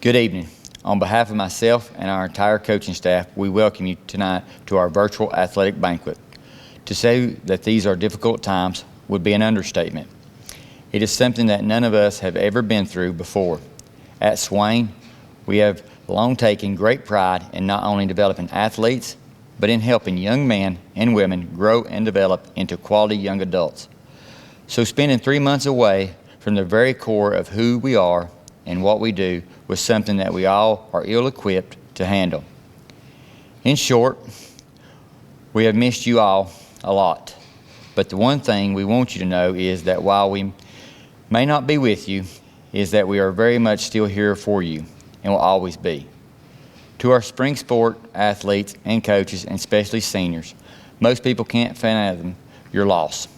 Good evening. On behalf of myself and our entire coaching staff, we welcome you tonight to our virtual athletic banquet. To say that these are difficult times would be an understatement. It is something that none of us have ever been through before. At Swain, we have long taken great pride in not only developing athletes, but in helping young men and women grow and develop into quality young adults. So spending 3 months away from the very core of who we are and what we do was something that we all are ill-equipped to handle. In short, we have missed you all a lot. But the one thing we want you to know is that while we may not be with you, is that we are very much still here for you and will always be. To our spring sport athletes and coaches, and especially seniors, most people can't fathom your loss.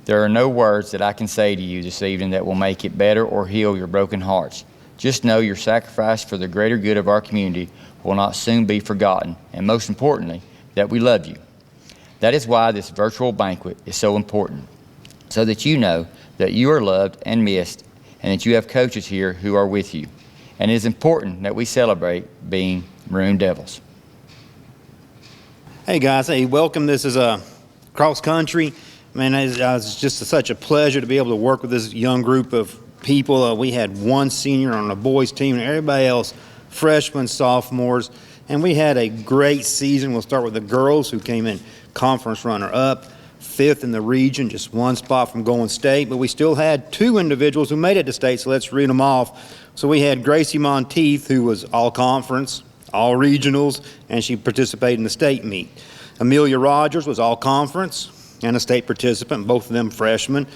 There are no words that I can say to you this evening that will make it better or heal your broken hearts. Just know your sacrifice for the greater good of our community will not soon be forgotten, and most importantly, that we love you. That is why this virtual banquet is so important, so that you know that you are loved and missed, and that you have coaches here who are with you. And it is important that we celebrate being Maroon Devils. Hey guys, hey, welcome. This is cross country. Man, it's just such a pleasure to be able to work with this young group of people. We had one senior on the boys team and everybody else freshmen, sophomores, and we had a great season. We'll start with the girls, who came in conference runner-up, 5th in the region, just one spot from going state, but we still had 2 individuals who made it to state, so let's read them off. So we had Gracie Monteith, who was all conference, all regionals, and she participated in the state meet. Amelia Rogers was all conference and a state participant, both of them freshmen.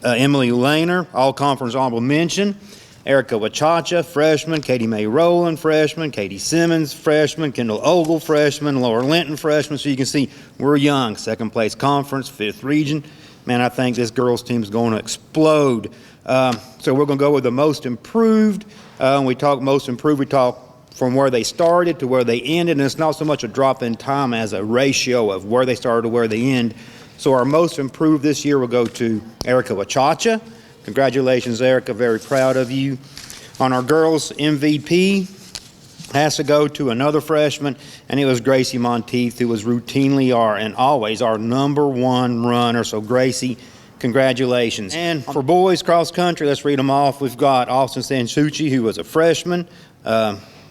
Emily Lehner, all conference honorable mention. Erica Wachacha, freshman. Katie Mae Rowland, freshman. Katie Simmons, freshman. Kendall Ogle, freshman. Laura Linton, freshman. So you can see we're young. 2nd place conference, 5th region. Man, I think this girls team is going to explode. So we're going to go with the most improved. When we talk most improved, we talk from where they started to where they ended. And it's not so much a drop in time as a ratio of where they started to where they end. So our most improved this year will go to Erica Wachacha. Congratulations, Erica. Very proud of you. On our girls MVP has to go to another freshman, and it was Gracie Monteith, who was routinely and always our #1 runner. So Gracie, congratulations. And for boys cross country, let's read them off. We've got Austin Sansucci, who was a freshman.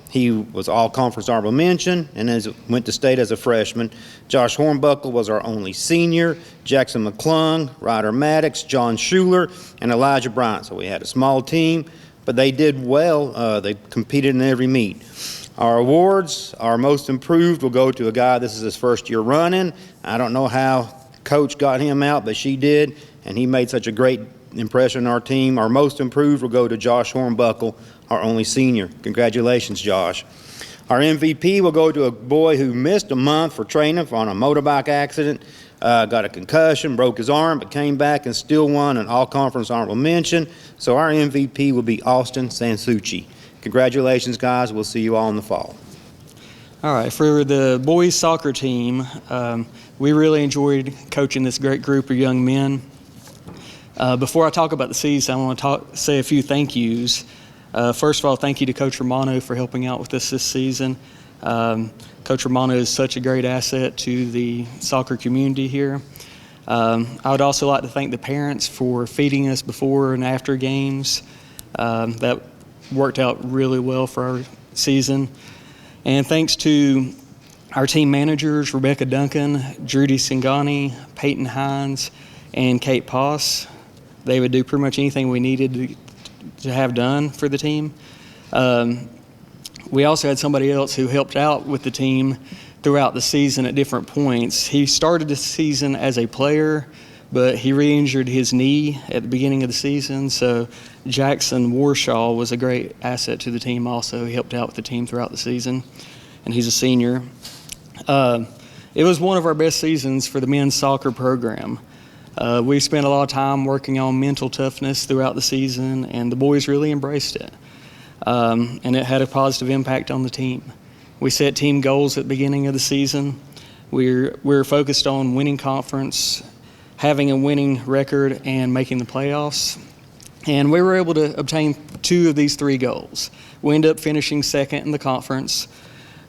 He was all conference honorable mention and went to state as a freshman. Josh Hornbuckle was our only senior. Jackson McClung, Ryder Maddox, John Schuler, and Elijah Bryant. So we had a small team, but they did well. They competed in every meet. Our awards, our most improved will go to a guy, this is his 1st year running. I don't know how coach got him out, but she did, and he made such a great impression on our team. Our most improved will go to Josh Hornbuckle, our only senior. Congratulations, Josh. Our MVP will go to a boy who missed a month for training on a motorbike accident, got a concussion, broke his arm, but came back and still won an all-conference honorable mention. So our MVP will be Austin Sansucci. Congratulations, guys. We'll see you all in the fall. All right, for the boys soccer team, we really enjoyed coaching this great group of young men. Before I talk about the season, I want to say a few thank yous. First of all, thank you to Coach Romano for helping out with us this season. Coach Romano is such a great asset to the soccer community here. I would also like to thank the parents for feeding us before and after games. That worked out really well for our season. And thanks to our team managers, Rebecca Duncan, Judy Singani, Peyton Hines, and Kate Poss. They would do pretty much anything we needed to have done for the team. We also had somebody else who helped out with the team throughout the season at different points. He started the season as a player, but he re-injured his knee at the beginning of the season. So Jackson Warshaw was a great asset to the team also. He helped out with the team throughout the season, and he's a senior. It was one of our best seasons for the men's soccer program. We spent a lot of time working on mental toughness throughout the season, and the boys really embraced it. And it had a positive impact on the team. We set team goals at the beginning of the season. We're focused on winning conference, having a winning record, and making the playoffs. And we were able to obtain 2 of these 3 goals. We ended up finishing second in the conference,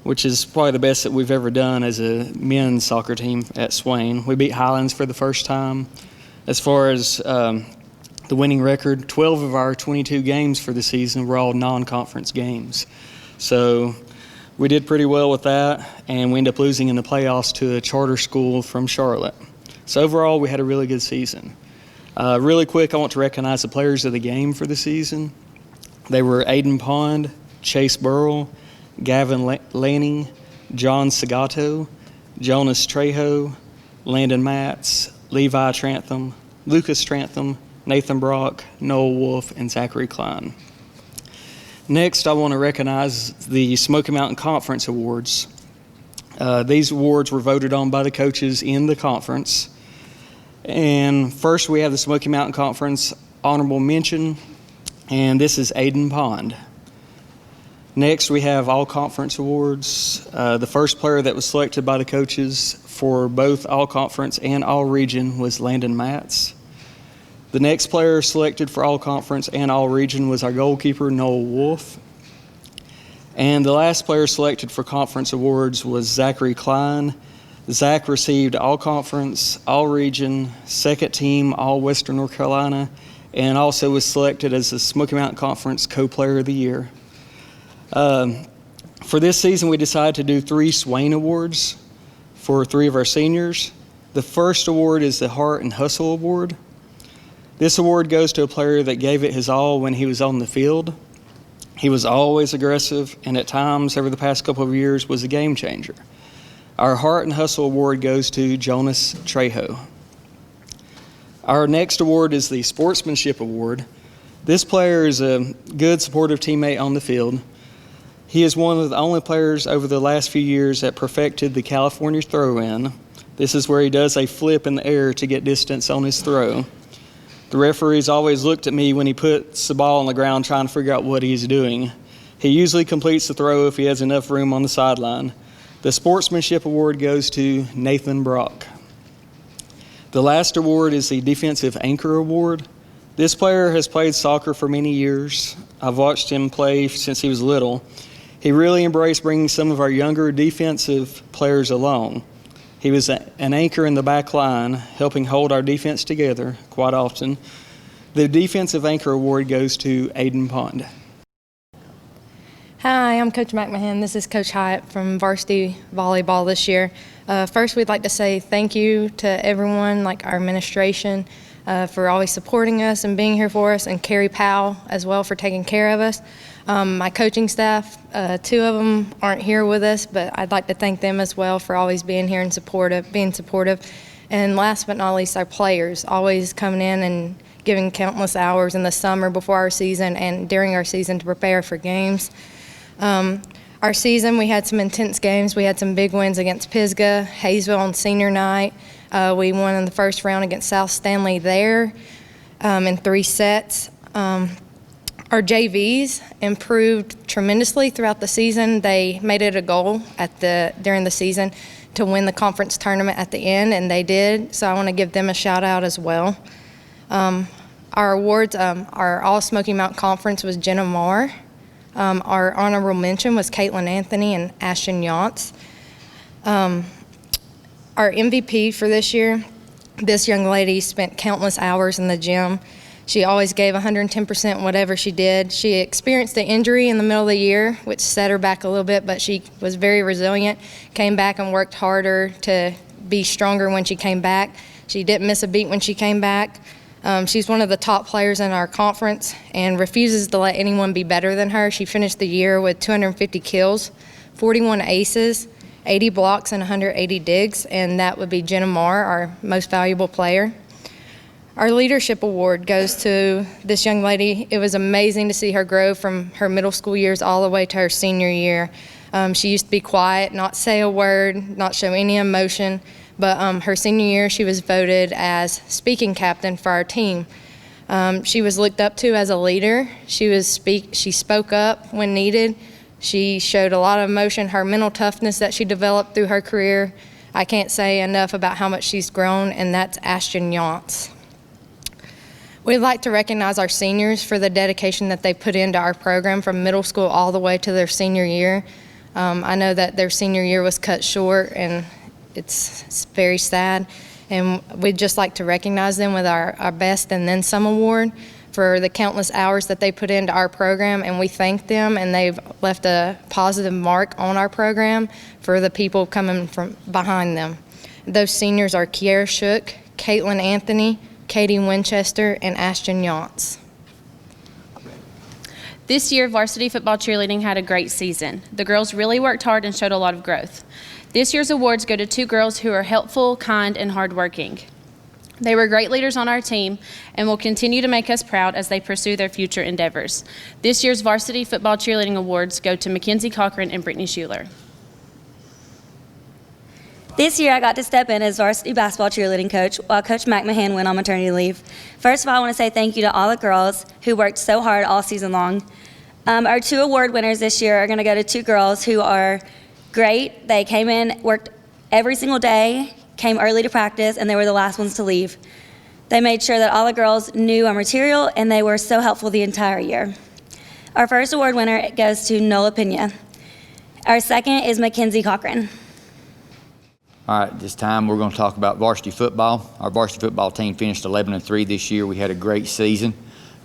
which is probably the best that we've ever done as a men's soccer team at Swain. We beat Highlands for the first time. As far as the winning record, 12 of our 22 games for the season were all non-conference games. So we did pretty well with that, and we ended up losing in the playoffs to a charter school from Charlotte. So overall, we had a really good season. Really quick, I want to recognize the players of the game for the season. They were Aiden Pond, Chase Burrell, Gavin Lanning, John Segato, Jonas Trejo, Landon Matz, Levi Trantham, Lucas Trantham, Nathan Brock, Noel Wolf, and Zachary Klein. Next, I want to recognize the Smoky Mountain Conference Awards. These awards were voted on by the coaches in the conference. And first, we have the Smoky Mountain Conference Honorable Mention, and this is Aiden Pond. Next, we have All Conference Awards. The first player that was selected by the coaches for both All Conference and All Region was Landon Matz. The next player selected for All Conference and All Region was our goalkeeper, Noel Wolf. And the last player selected for Conference Awards was Zachary Klein. Zach received All Conference, All Region, Second Team, All Western North Carolina, and also was selected as the Smoky Mountain Conference Co-Player of the Year. For this season, we decided to do 3 Swain Awards for 3 of our seniors. The first award is the Heart and Hustle Award. This award goes to a player that gave it his all when he was on the field. He was always aggressive, and at times over the past couple of years was a game changer. Our Heart and Hustle Award goes to Jonas Trejo. Our next award is the Sportsmanship Award. This player is a good, supportive teammate on the field. He is one of the only players over the last few years that perfected the California throw-in. This is where he does a flip in the air to get distance on his throw. The referees always looked at me when he puts the ball on the ground trying to figure out what he's doing. He usually completes the throw if he has enough room on the sideline. The Sportsmanship Award goes to Nathan Brock. The last award is the Defensive Anchor Award. This player has played soccer for many years. I've watched him play since he was little. He really embraced bringing some of our younger defensive players along. He was an anchor in the back line, helping hold our defense together quite often. The Defensive Anchor Award goes to Aiden Pond. Hi, I'm Coach McMahon. This is Coach Hyatt from Varsity Volleyball this year. First, we'd like to say thank you to everyone, like our administration, for always supporting us and being here for us, and Carrie Powell as well for taking care of us. My coaching staff, 2 of them aren't here with us, but I'd like to thank them as well for always being here and being supportive. And last but not least, our players, always coming in and giving countless hours in the summer before our season and during our season to prepare for games. Our season, we had some intense games. We had some big wins against Pisgah, Hayesville on senior night. We won in the first round against South Stanley there in 3 sets. Our JVs improved tremendously throughout the season. They made it a goal during the season to win the conference tournament at the end, and they did. So I want to give them a shout out as well. Our awards, our All Smoky Mountain Conference was Jenna Marr. Our honorable mention was Caitlin Anthony and Ashton Yance. Our MVP for this year, this young lady spent countless hours in the gym. She always gave 110% whatever she did. She experienced an injury in the middle of the year, which set her back a little bit, but she was very resilient, came back and worked harder to be stronger when she came back. She didn't miss a beat when she came back. She's one of the top players in our conference and refuses to let anyone be better than her. She finished the year with 250 kills, 41 aces, 80 blocks, and 180 digs, and that would be Jenna Marr, our most valuable player. Our leadership award goes to this young lady. It was amazing to see her grow from her middle school years all the way to her senior year. She used to be quiet, not say a word, not show any emotion, but her senior year she was voted as speaking captain for our team. She was looked up to as a leader. She spoke up when needed. She showed a lot of emotion, her mental toughness that she developed through her career. I can't say enough about how much she's grown, and that's Ashton Yance. We'd like to recognize our seniors for the dedication that they put into our program from middle school all the way to their senior year. I know that their senior year was cut short, and it's very sad. And we'd just like to recognize them with our Best and Then Some award for the countless hours that they put into our program, and we thank them, and they've left a positive mark on our program for the people coming from behind them. Those seniors are Kiera Shook, Caitlin Anthony, Katie Winchester, and Ashton Yance. This year, varsity football cheerleading had a great season. The girls really worked hard and showed a lot of growth. This year's awards go to 2 girls who are helpful, kind, and hardworking. They were great leaders on our team and will continue to make us proud as they pursue their future endeavors. This year's varsity football cheerleading awards go to Mackenzie Cochran and Brittany Schuler. This year, I got to step in as varsity basketball cheerleading coach while Coach McMahon went on maternity leave. First of all, I want to say thank you to all the girls who worked so hard all season long. Our 2 award winners this year are going to go to 2 girls who are great. They came in, worked every single day, came early to practice, and they were the last ones to leave. They made sure that all the girls knew our material, and they were so helpful the entire year. Our first award winner goes to Nola Pena. Our second is Mackenzie Cochran. All right, this time we're going to talk about varsity football. Our varsity football team finished 11-3 this year. We had a great season.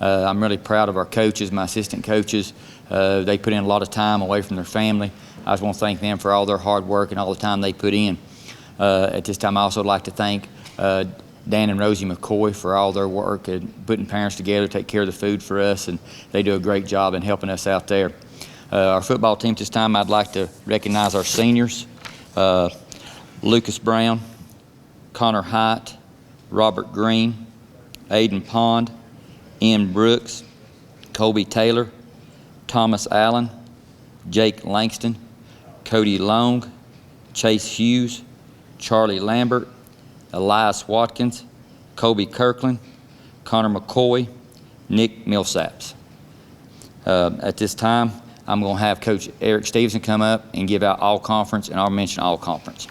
I'm really proud of our coaches, my assistant coaches. They put in a lot of time away from their family. I just want to thank them for all their hard work and all the time they put in. At this time, I also like to thank Dan and Rosie McCoy for all their work and putting parents together, take care of the food for us, and they do a great job in helping us out there. Our football team this time, I'd like to recognize our seniors. Lucas Brown, Connor Hyatt, Robert Green, Aiden Pond, Ian Brooks, Colby Taylor, Thomas Allen, Jake Langston, Cody Long, Chase Hughes, Charlie Lambert, Elias Watkins, Kobe Kirkland, Connor McCoy, Nick Millsaps. At this time, I'm going to have Coach Eric Stevenson come up and give out all-conference and I'll mention all-conference.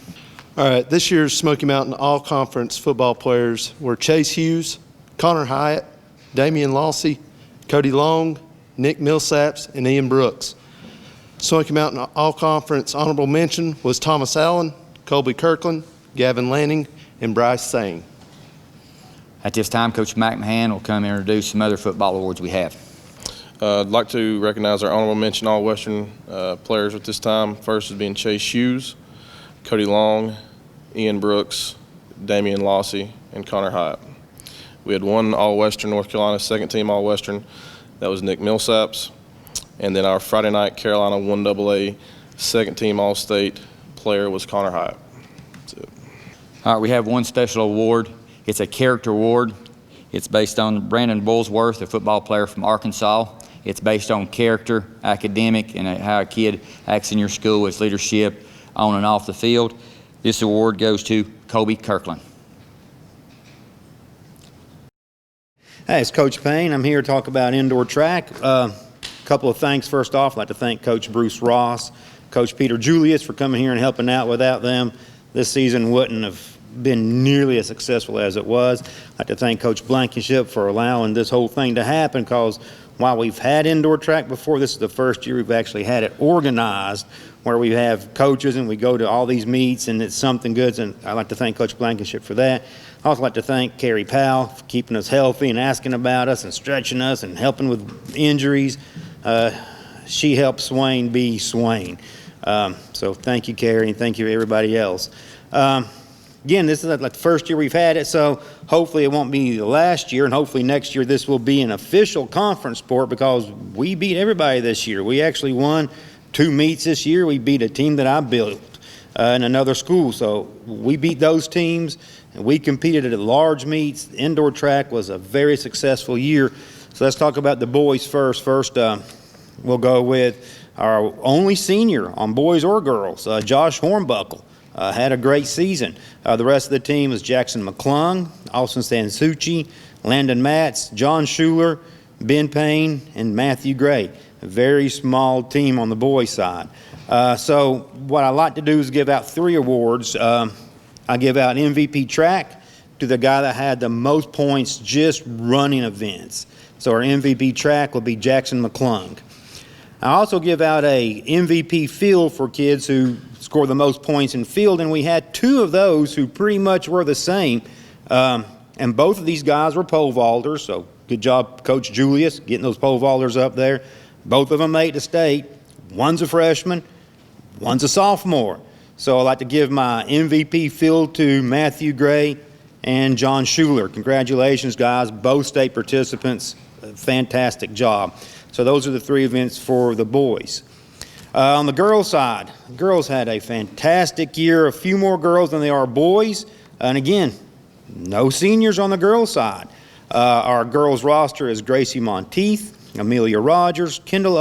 All right, this year's Smoky Mountain All-Conference football players were Chase Hughes, Connor Hyatt, Damian Lawsey, Cody Long, Nick Millsaps, and Ian Brooks. Smoky Mountain All-Conference honorable mention was Thomas Allen, Colby Kirkland, Gavin Lanning, and Bryce Sane. At this time, Coach McMahon will come and introduce some other football awards we have. I'd like to recognize our honorable mention All-Western players at this time. First is being Chase Hughes, Cody Long, Ian Brooks, Damian Lawsey, and Connor Hyatt. We had 1 All-Western North Carolina second team All-Western. That was Nick Millsaps. And then our Friday night Carolina 1AA second team All-State player was Connor Hyatt. That's it. All right, we have one special award. It's a character award. It's based on Brandon Bullsworth, a football player from Arkansas. It's based on character, academic, and how a kid acts in your school, its leadership on and off the field. This award goes to Kobe Kirkland. Hey, it's Coach Payne. I'm here to talk about indoor track. A couple of thanks. First off, I'd like to thank Coach Bruce Ross, Coach Peter Julius for coming here and helping out. Without them, this season wouldn't have been nearly as successful as it was. I'd like to thank Coach Blankenship for allowing this whole thing to happen, because while we've had indoor track before, this is the first year we've actually had it organized where we have coaches and we go to all these meets and it's something good. And I'd like to thank Coach Blankenship for that. I'd also like to thank Carrie Powell for keeping us healthy and asking about us and stretching us and helping with injuries. She helped Swain be Swain. So thank you, Carrie, and thank you everybody else. Again, this is like the first year we've had it, so hopefully it won't be the last year, and hopefully next year this will be an official conference sport, because we beat everybody this year. We actually won 2 meets this year. We beat a team that I built in another school, so we beat those teams, and we competed at large meets. Indoor track was a very successful year. So let's talk about the boys first. First, we'll go with our only senior on boys or girls, Josh Hornbuckle. Had a great season. The rest of the team was Jackson McClung, Austin Sansucci, Landon Matz, John Schuler, Ben Payne, and Matthew Gray. A very small team on the boys' side. So what I like to do is give out 3 awards. I give out MVP track to the guy that had the most points just running events. So our MVP track will be Jackson McClung. I also give out a MVP field for kids who score the most points in field, and we had 2 of those who pretty much were the same. And both of these guys were pole vaulters, so good job, Coach Julius, getting those pole vaulters up there. Both of them made the state. One's a freshman, one's a sophomore. So I'd like to give my MVP field to Matthew Gray and John Schuler. Congratulations, guys, both state participants. Fantastic job. So those are the 3 events for the boys. On the girls' side, girls had a fantastic year, a few more girls than there are boys. And again, no seniors on the girls' side. Our girls' roster is Gracie Monteith, Amelia Rogers, Kendall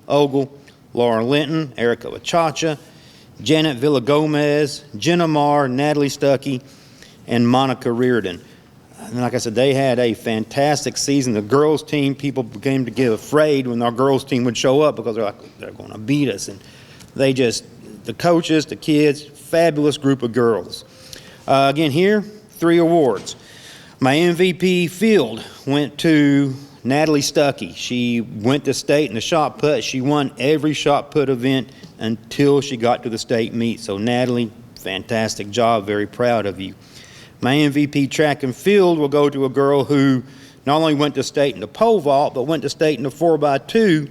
Ogle, Laura Linton, Erica Lachacha, Janet Villagomez, Jenna Marr, Natalie Stuckey, and Monica Reardon. And like I said, they had a fantastic season. The girls' team, people began to get afraid when our girls' team would show up because they're like, they're going to beat us. And they just, the coaches, the kids, fabulous group of girls. Again, here, 3 awards. My MVP field went to Natalie Stuckey. She went to state in the shot put. She won every shot put event until she got to the state meet. So Natalie, fantastic job. Very proud of you. My MVP track and field will go to a girl who not only went to state in the pole vault, but went to state in the 4x2.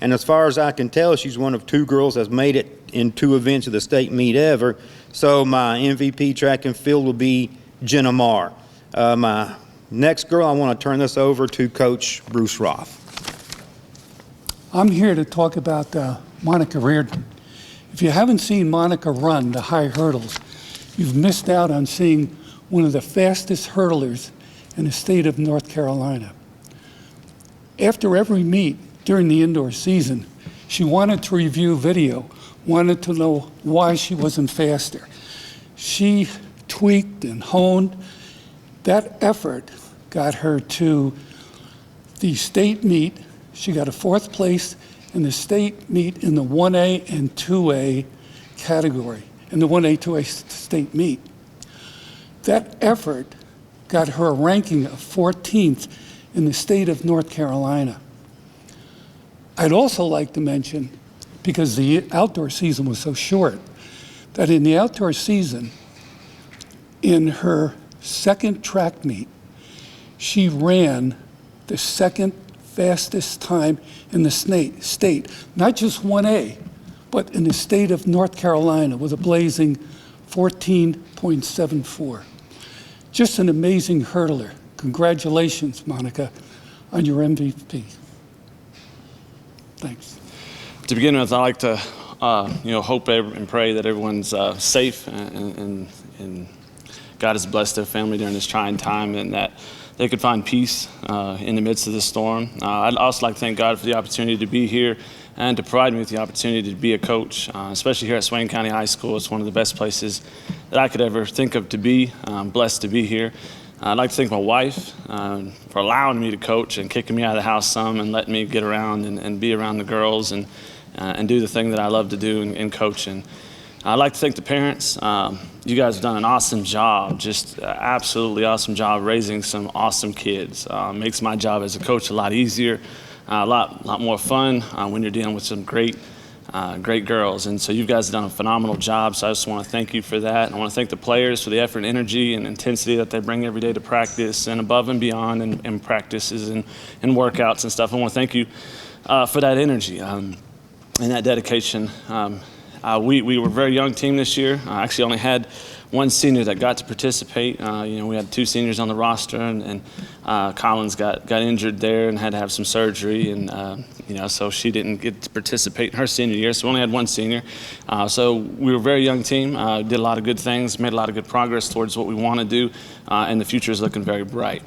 And as far as I can tell, she's one of 2 girls that's made it in 2 events of the state meet ever. So my MVP track and field will be Jenna Marr. My next girl, I want to turn this over to Coach Bruce Roth. I'm here to talk about Monica Reardon. If you haven't seen Monica run the high hurdles, you've missed out on seeing one of the fastest hurdlers in the state of North Carolina. After every meet during the indoor season, she wanted to review video, wanted to know why she wasn't faster. She tweaked and honed. That effort got her to the state meet. She got a 4th place in the state meet in the 1A and 2A category, in the 1A, 2A state meet. That effort got her a ranking of 14th in the state of North Carolina. I'd also like to mention, because the outdoor season was so short, that in the outdoor season, in her 2nd track meet, she ran the 2nd fastest time in the state, not just 1A, but in the state of North Carolina with a blazing 14.74. Just an amazing hurdler. Congratulations, Monica, on your MVP. Thanks. To begin with, I like to hope and pray that everyone's safe and God has blessed their family during this trying time and that they could find peace in the midst of the storm. I'd also like to thank God for the opportunity to be here and to provide me with the opportunity to be a coach, especially here at Swain County High School. It's one of the best places that I could ever think of to be. I'm blessed to be here. I'd like to thank my wife for allowing me to coach and kicking me out of the house some and letting me get around and be around the girls and do the thing that I love to do in coaching. I'd like to thank the parents. You guys have done an awesome job, just absolutely awesome job raising some awesome kids. Makes my job as a coach a lot easier, a lot more fun when you're dealing with some great girls. And so you guys have done a phenomenal job, so I just want to thank you for that. I want to thank the players for the effort and energy and intensity that they bring every day to practice and above and beyond in practices and workouts and stuff. I want to thank you for that energy and that dedication. We were a very young team this year. I actually only had one senior that got to participate. We had 2 seniors on the roster, and Collins got injured there and had to have some surgery, and so she didn't get to participate in her senior year. So we only had 1 senior. So we were a very young team. Did a lot of good things, made a lot of good progress towards what we want to do, and the future is looking very bright.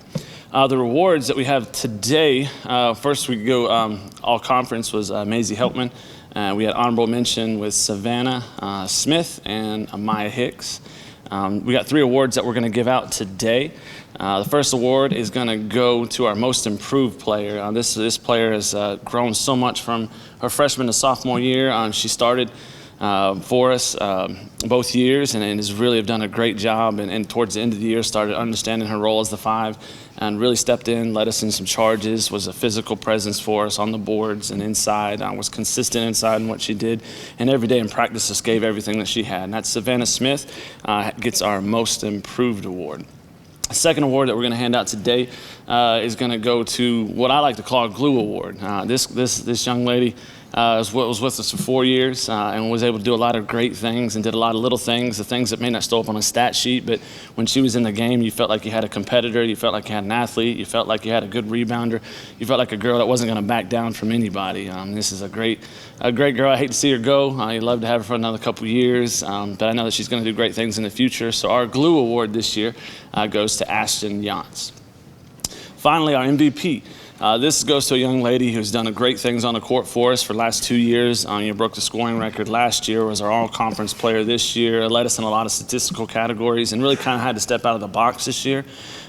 The rewards that we have today, first we go all conference was Maisie Helpman. We had honorable mention with Savannah Smith and Amaya Hicks. We got 3 awards that we're going to give out today. The first award is going to go to our most improved player. This player has grown so much from her freshman to sophomore year. She started for us both years, and has really have done a great job. And towards the end of the year, started understanding her role as the 5, and really stepped in, led us in some charges, was a physical presence for us on the boards and inside, was consistent inside in what she did, and every day in practice just gave everything that she had. And that's Savannah Smith gets our Most Improved Award. The second award that we're going to hand out today is going to go to what I like to call a glue award. This young lady was with us for 4 years and was able to do a lot of great things and did a lot of little things, the things that may not show up on a stat sheet, but when she was in the game, you felt like you had a competitor, you felt like you had an athlete, you felt like you had a good rebounder, you felt like a girl that wasn't going to back down from anybody. This is a great girl. I hate to see her go. I'd love to have her for another couple years, but I know that she's going to do great things in the future. So our glue award this year goes to Ashton Yance. Finally, our MVP. This goes to a young lady who's done great things on the court for us for the last 2 years. Broke the scoring record last year, was our all-conference player this year, led us in a lot of statistical categories, and really kind of had to step out of the box this year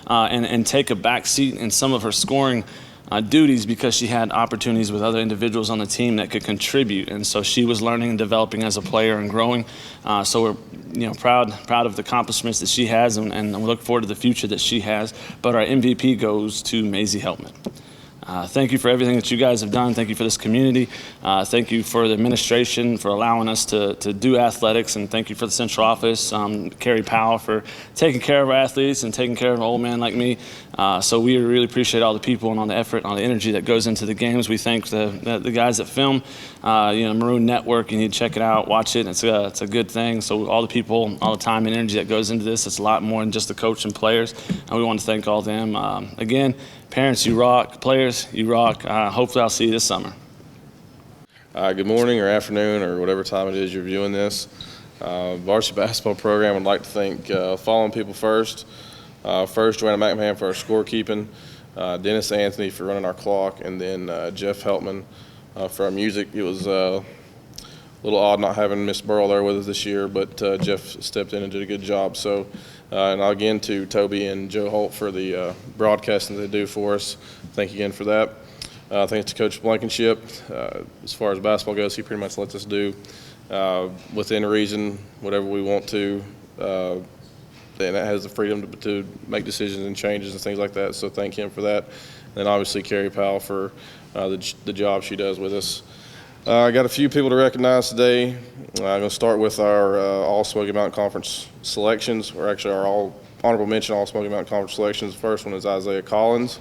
and take a back seat in some of her scoring duties because she had opportunities with other individuals on the team that could contribute. And so she was learning and developing as a player and growing. So we're proud of the accomplishments that she has, and we look forward to the future that she has. But our MVP goes to Maisie Heltman. Thank you for everything that you guys have done. Thank you for this community. Thank you for the administration for allowing us to do athletics, and thank you for the central office, Carrie Powell, for taking care of our athletes and taking care of an old man like me. So we really appreciate all the people and all the effort and all the energy that goes into the games. We thank the guys that film, Maroon Network. You need to check it out, watch it. It's a good thing. So all the people, all the time and energy that goes into this, it's a lot more than just the coach and players. And we want to thank all of them. Again, parents, you rock. Players, you rock. Hopefully I'll see you this summer. Good morning or afternoon or whatever time it is you're viewing this. Varsity basketball program would like to thank following people first. First, Joanna McMahon for our scorekeeping, Dennis Anthony for running our clock, and then Jeff Heltman for our music. It was a little odd not having Miss Burrell there with us this year, but Jeff stepped in and did a good job. So, and again to Toby and Joe Holt for the broadcasting they do for us. Thank you again for that. Thanks to Coach Blankenship. As far as basketball goes, he pretty much lets us do within reason whatever we want to. And it has the freedom to make decisions and changes and things like that. So thank him for that. And then obviously Carrie Powell for the job she does with us. I got a few people to recognize today. I'm going to start with our All Smoky Mountain Conference selections, or actually our all honorable mention All Smoky Mountain Conference selections. The first one is Isaiah Collins.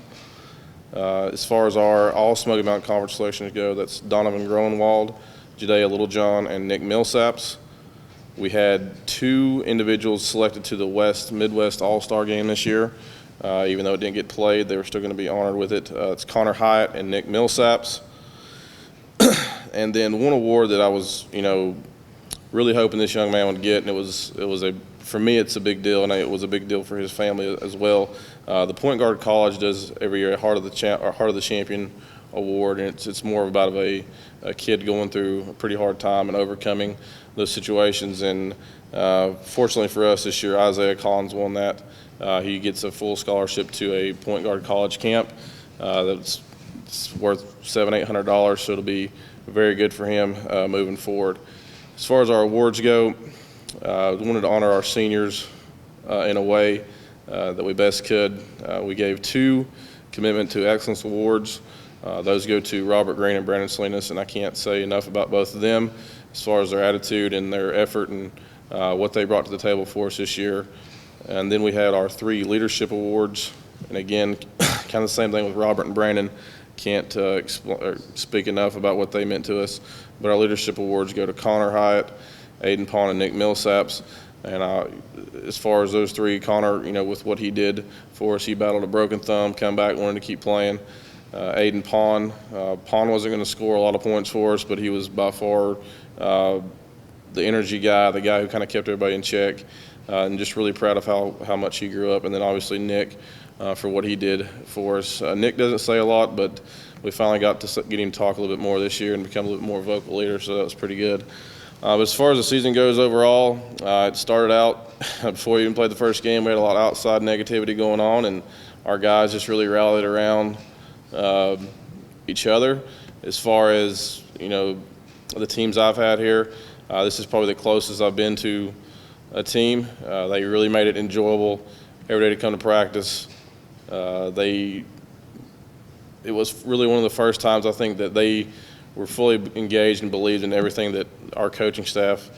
As far as our All Smoky Mountain Conference selections go, that's Donovan Groenwald, Judea Littlejohn, and Nick Millsaps. We had 2 individuals selected to the Midwest All-Star game this year. Even though it didn't get played, they were still going to be honored with it. It's Connor Hyatt and Nick Millsaps. And then one award that I was, really hoping this young man would get, and for me, it's a big deal, and it was a big deal for his family as well. The Point Guard College does every year a Heart of the Champion award, and it's more about a kid going through a pretty hard time and overcoming those situations. And fortunately for us this year, Isaiah Collins won that. He gets a full scholarship to a Point Guard College camp that's worth $700-800, so it'll be very good for him moving forward. As far as our awards go, we wanted to honor our seniors in a way that we best could. We gave 2 Commitment to Excellence awards. Those go to Robert Green and Brandon Salinas, and I can't say enough about both of them as far as their attitude and their effort and what they brought to the table for us this year. And then we had our 3 leadership awards, and again, kind of the same thing with Robert and Brandon. Can't speak enough about what they meant to us. But our leadership awards go to Connor Hyatt, Aiden Pond, and Nick Millsaps. And as far as those 3, Connor, with what he did for us, he battled a broken thumb, come back, wanted to keep playing. Aiden Pond wasn't going to score a lot of points for us, but he was by far the energy guy, the guy who kind of kept everybody in check, and just really proud of how much he grew up. And then obviously Nick for what he did for us. Nick doesn't say a lot, but we finally got to get him to talk a little bit more this year and become a little bit more vocal leader, so that was pretty good. But as far as the season goes overall, it started out before we even played the first game. We had a lot of outside negativity going on, and our guys just really rallied around each other. As far as the teams I've had here, This is probably the closest I've been to a team. They really made it enjoyable every day to come to practice. It was really one of the first times I think that they were fully engaged and believed in everything that our coaching staff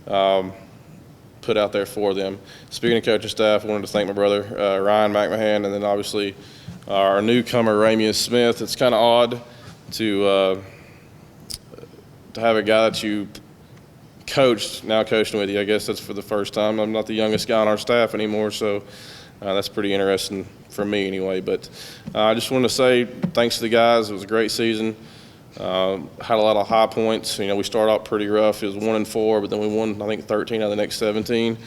put out there for them. Speaking of coaching staff, I wanted to thank my brother Ryan McMahon, and then obviously our newcomer Ramius Smith. It's kind of odd to have a guy that you coached now coaching with you. I guess that's for the first time. I'm not the youngest guy on our staff anymore, so that's pretty interesting for me anyway. But I just wanted to say thanks to the guys. It was a great season. Had a lot of high points. You know, we started out pretty rough. It was 1-4, but then we won, I think, 13 out of the next 17.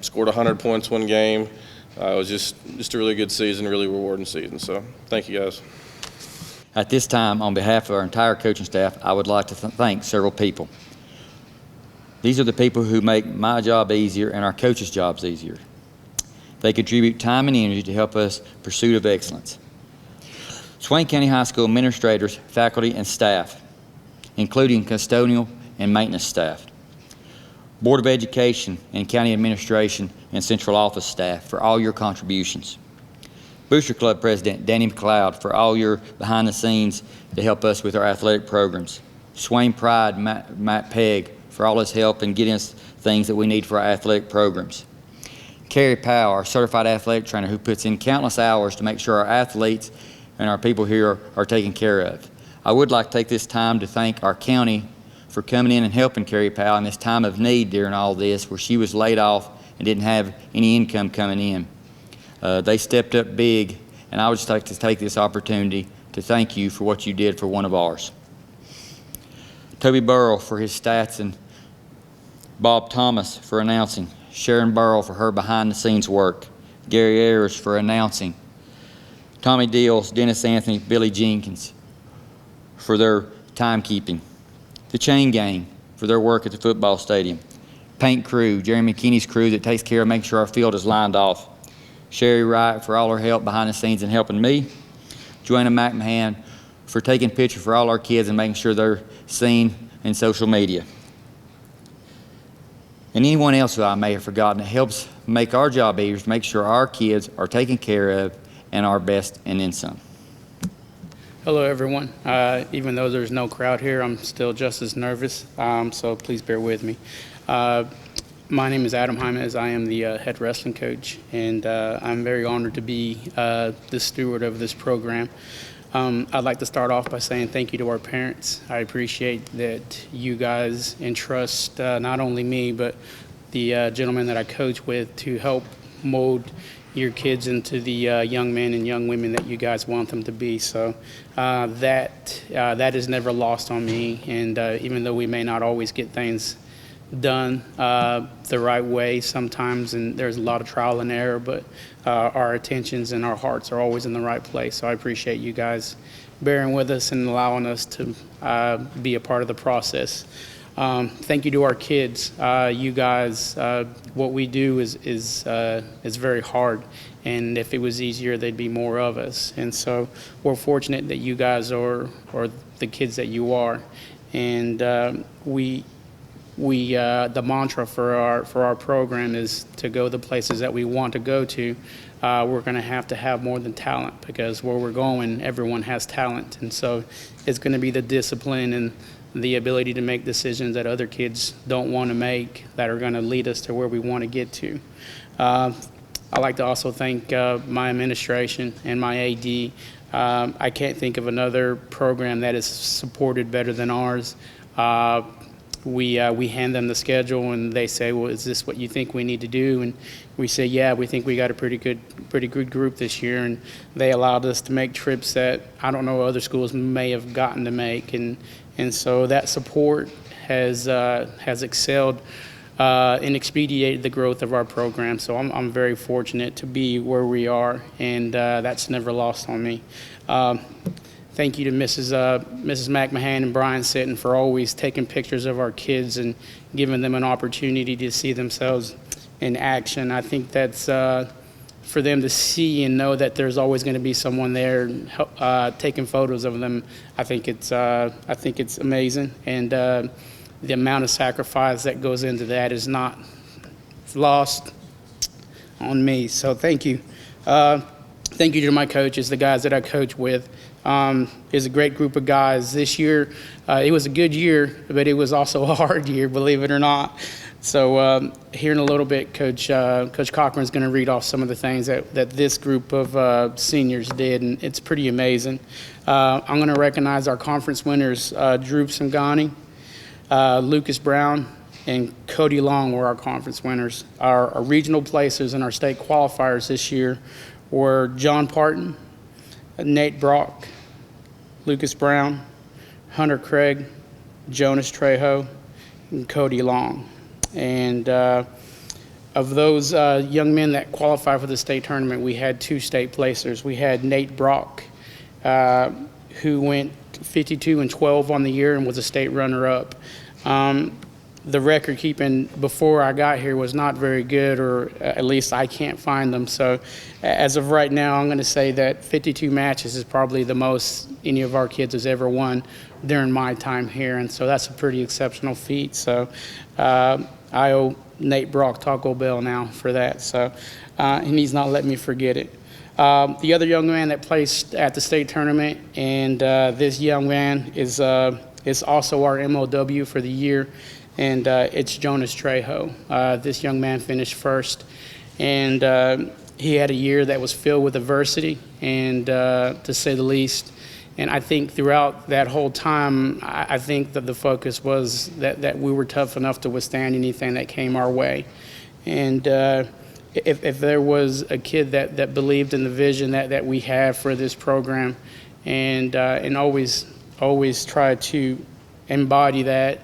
Scored 100 points one game. It was just a really good season, really rewarding season. So thank you, guys. At this time, on behalf of our entire coaching staff, I would like to thank several people. These are the people who make my job easier and our coaches' jobs easier. They contribute time and energy to help us pursuit of excellence. Swain County High School administrators, faculty, and staff, including custodial and maintenance staff. Board of Education and County Administration and Central Office staff for all your contributions. Booster Club President Danny McLeod for all your behind the scenes to help us with our athletic programs. Swain Pride Matt Pegg for all his help in getting us things that we need for our athletic programs. Carrie Powell, our certified athletic trainer who puts in countless hours to make sure our athletes and our people here are taken care of. I would like to take this time to thank our county for coming in and helping Carrie Powell in this time of need during all this where she was laid off and didn't have any income coming in. They stepped up big, and I would just like to take this opportunity to thank you for what you did for one of ours. Toby Burrow for his stats and Bob Thomas for announcing. Sharon Burrow for her behind-the-scenes work. Gary Ayers for announcing. Tommy Deals, Dennis Anthony, Billy Jenkins for their timekeeping. The Chain Gang for their work at the football stadium. Paint crew, Jeremy McKinney's crew that takes care of making sure our field is lined off. Sherry Wright for all her help behind the scenes and helping me. Joanna McMahon for taking pictures for all our kids and making sure they're seen in social media. And anyone else who I may have forgotten, it helps make our job easier to make sure our kids are taken care of and our best and then some. Hello, everyone. Even though there's no crowd here, I'm still just as nervous, so please bear with me. My name is Adam Jaimes. I am the head wrestling coach, and I'm very honored to be the steward of this program. I'd like to start off by saying thank you to our parents. I appreciate that you guys entrust not only me, but the gentleman that I coach with to help mold your kids into the young men and young women that you guys want them to be. So that is never lost on me. And even though we may not always get things done the right way sometimes, and there's a lot of trial and error, but our attentions and our hearts are always in the right place. So I appreciate you guys bearing with us and allowing us to be a part of the process. Thank you to our kids. You guys, what we do is very hard, and if it was easier, there'd be more of us. And so we're fortunate that you guys are the kids that you are. And the mantra for our program is to go the places that we want to go to. We're going to have more than talent, because where we're going, everyone has talent. And so it's going to be the discipline and the ability to make decisions that other kids don't want to make that are going to lead us to where we want to get to. I'd like to also thank my administration and my AD. I can't think of another program that is supported better than ours. We hand them the schedule, and they say, well, is this what you think we need to do? And we say, yeah, we think we got a pretty good group this year. And they allowed us to make trips that I don't know other schools may have gotten to make. And so that support has excelled and expedited the growth of our program. So I'm very fortunate to be where we are, and that's never lost on me. Thank you to Mrs. McMahon and Brian Sitton for always taking pictures of our kids and giving them an opportunity to see themselves in action. I think that's for them to see and know that there's always going to be someone there taking photos of them. I think it's amazing. And the amount of sacrifice that goes into that is not lost on me. So thank you. Thank you to my coaches, the guys that I coach with. It's a great group of guys. This year, it was a good year, but it was also a hard year, believe it or not. So here in a little bit, Coach Cochran's going to read off some of the things that this group of seniors did, and it's pretty amazing. I'm going to recognize our conference winners, Drew Sangani, Lucas Brown, and Cody Long were our conference winners. Our regional places and our state qualifiers this year were John Parton, Nate Brock, Lucas Brown, Hunter Craig, Jonas Trejo, and Cody Long. And of those young men that qualified for the state tournament, we had 2 state placers. We had Nate Brock, who went 52-12 on the year and was a state runner-up. The record keeping before I got here was not very good, or at least I can't find them. So as of right now, I'm going to say that 52 matches is probably the most any of our kids has ever won during my time here. And so that's a pretty exceptional feat. So I owe Nate Brock Taco Bell now for that. So, and he's not letting me forget it. The other young man that placed at the state tournament, and this young man is also our MLW for the year. And it's Jonas Trejo. This young man finished first, and he had a year that was filled with adversity, and to say the least. And I think throughout that whole time, I think that the focus was that we were tough enough to withstand anything that came our way. And if there was a kid that believed in the vision that we have for this program, and always tried to embody that,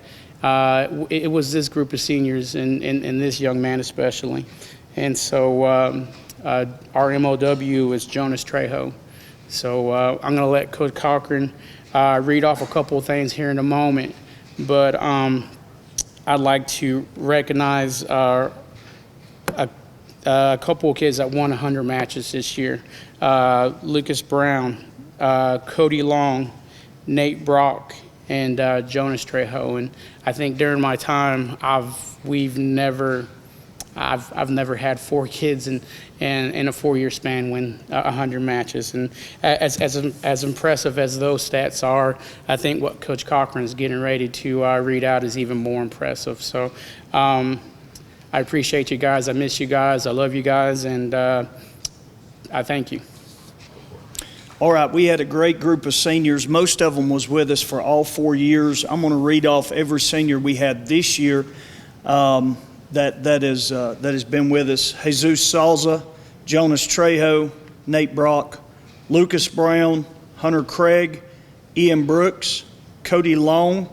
it was this group of seniors and this young man especially. And so our MLW is Jonas Trejo. So I'm going to let Coach Cochran read off a couple of things here in a moment. But I'd like to recognize a couple of kids that won 100 matches this year. Lucas Brown, Cody Long, Nate Brock, and Jonas Trejo. And I think during my time, I've never had 4 kids in a 4-year span win 100 matches. And as impressive as those stats are, I think what Coach Cochran is getting ready to read out is even more impressive. So I appreciate you guys. I miss you guys. I love you guys. And I thank you. All right, we had a great group of seniors. Most of them was with us for all 4 years. I'm going to read off every senior we had this year that has been with us. Jesus Salza, Jonas Trejo, Nate Brock, Lucas Brown, Hunter Craig, Ian Brooks, Cody Long,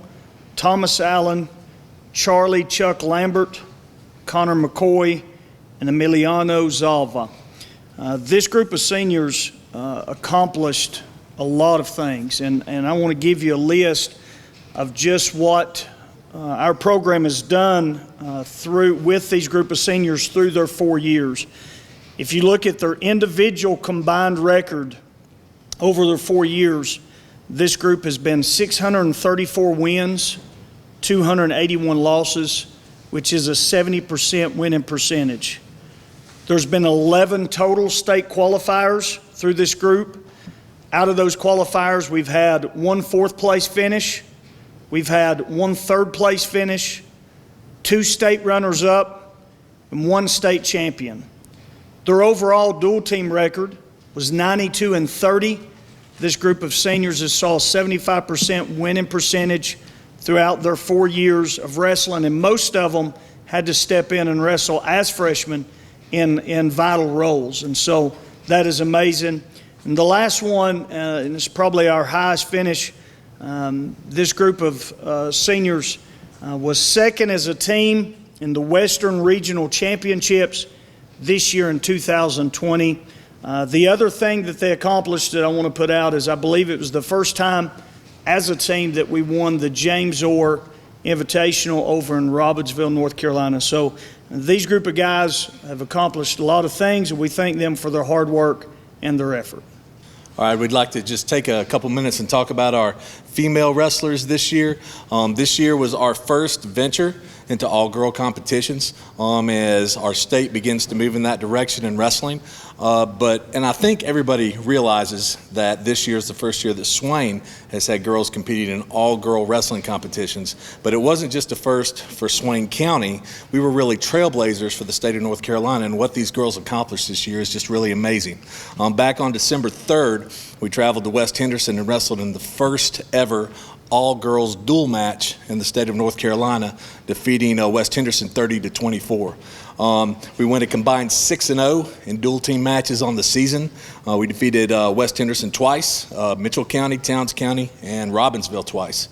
Thomas Allen, Charlie Chuck Lambert, Connor McCoy, and Emiliano Zalva. This group of seniors accomplished a lot of things, and I want to give you a list of just what our program has done with these group of seniors through their 4 years. If you look at their individual combined record over their 4 years, this group has been 634 wins, 281 losses, which is a 70% winning percentage. There's been 11 total state qualifiers through this group. Out of those qualifiers, we've had 1 4th place finish, we've had 1 3rd place finish, 2 state runners up, and 1 state champion. Their overall dual team record was 92-30. This group of seniors has saw a 75% winning percentage throughout their 4 years of wrestling, and most of them had to step in and wrestle as freshmen in vital roles. And so that is amazing. And the last one, and it's probably our highest finish, this group of seniors was 2nd as a team in the Western Regional Championships this year in 2020. The other thing that they accomplished that I want to put out is I believe it was the first time as a team that we won the James Orr Invitational over in Robbinsville, North Carolina. So these group of guys have accomplished a lot of things, and we thank them for their hard work and their effort. All right, we'd like to just take a couple minutes and talk about our female wrestlers this year. This year was our first venture into all-girl competitions as our state begins to move in that direction in wrestling. And I think everybody realizes that this year is the first year that Swain has had girls competing in all-girl wrestling competitions. But it wasn't just a first for Swain County. We were really trailblazers for the state of North Carolina, and what these girls accomplished this year is just really amazing. Back on December 3rd, we traveled to West Henderson and wrestled in the first ever all-girls dual match in the state of North Carolina, defeating West Henderson 30-24. We went a combined 6-0 in dual team matches on the season. We defeated West Henderson twice, Mitchell County, Towns County, and Robbinsville twice.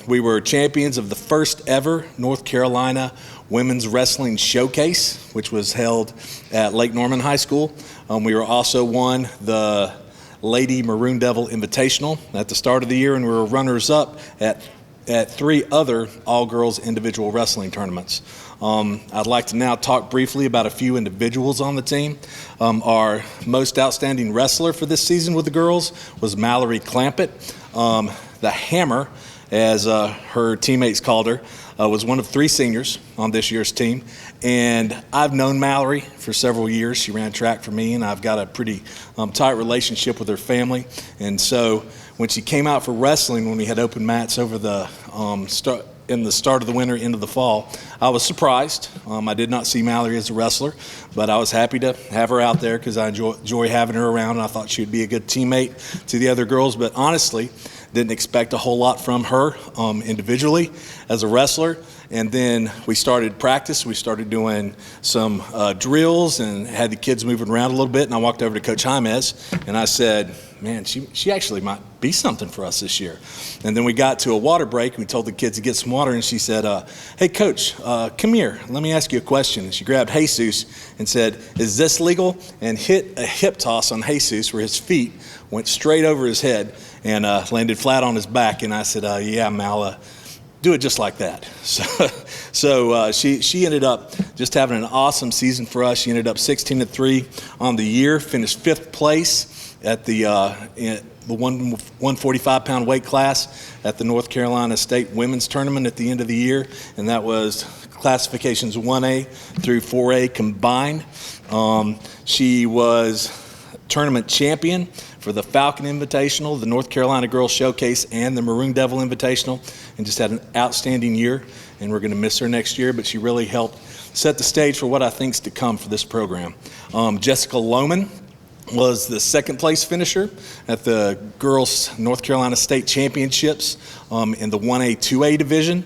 We were champions of the first ever North Carolina Women's Wrestling Showcase, which was held at Lake Norman High School. We were also won the Lady Maroon Devil Invitational at the start of the year, and we were runners-up at 3 other all-girls individual wrestling tournaments. I'd like to now talk briefly about a few individuals on the team. Our most outstanding wrestler for this season with the girls was Mallory Clampett. The Hammer, as her teammates called her, was one of 3 seniors on this year's team. And I've known Mallory for several years. She ran track for me, and I've got a pretty tight relationship with her family. And so when she came out for wrestling, when we had open mats over the in the start of the winter into the fall, I was surprised. I did not see Mallory as a wrestler, but I was happy to have her out there because I enjoy having her around, and I thought she would be a good teammate to the other girls. But honestly, didn't expect a whole lot from her individually as a wrestler. And then we started practice. We started doing some drills and had the kids moving around a little bit. And I walked over to Coach Jaimez and I said, man, she actually might be something for us this year. And then we got to a water break. And we told the kids to get some water. And she said, hey, Coach, come here. Let me ask you a question. And she grabbed Jesus and said, is this legal? And hit a hip toss on Jesus where his feet went straight over his head and landed flat on his back. And I said, yeah, Mal, do it just like that. So she ended up just having an awesome season for us. She ended up 16-3 on the year, finished 5th place at the 145-pound weight class at the North Carolina State Women's Tournament at the end of the year, and that was classifications 1A through 4A combined. She was tournament champion for the Falcon Invitational, the North Carolina Girls Showcase, and the Maroon Devil Invitational, and just had an outstanding year, and we're going to miss her next year, but she really helped set the stage for what I think's to come for this program. Jessica Lohman was the 2nd place finisher at the Girls North Carolina State Championships in the 1A, 2A division.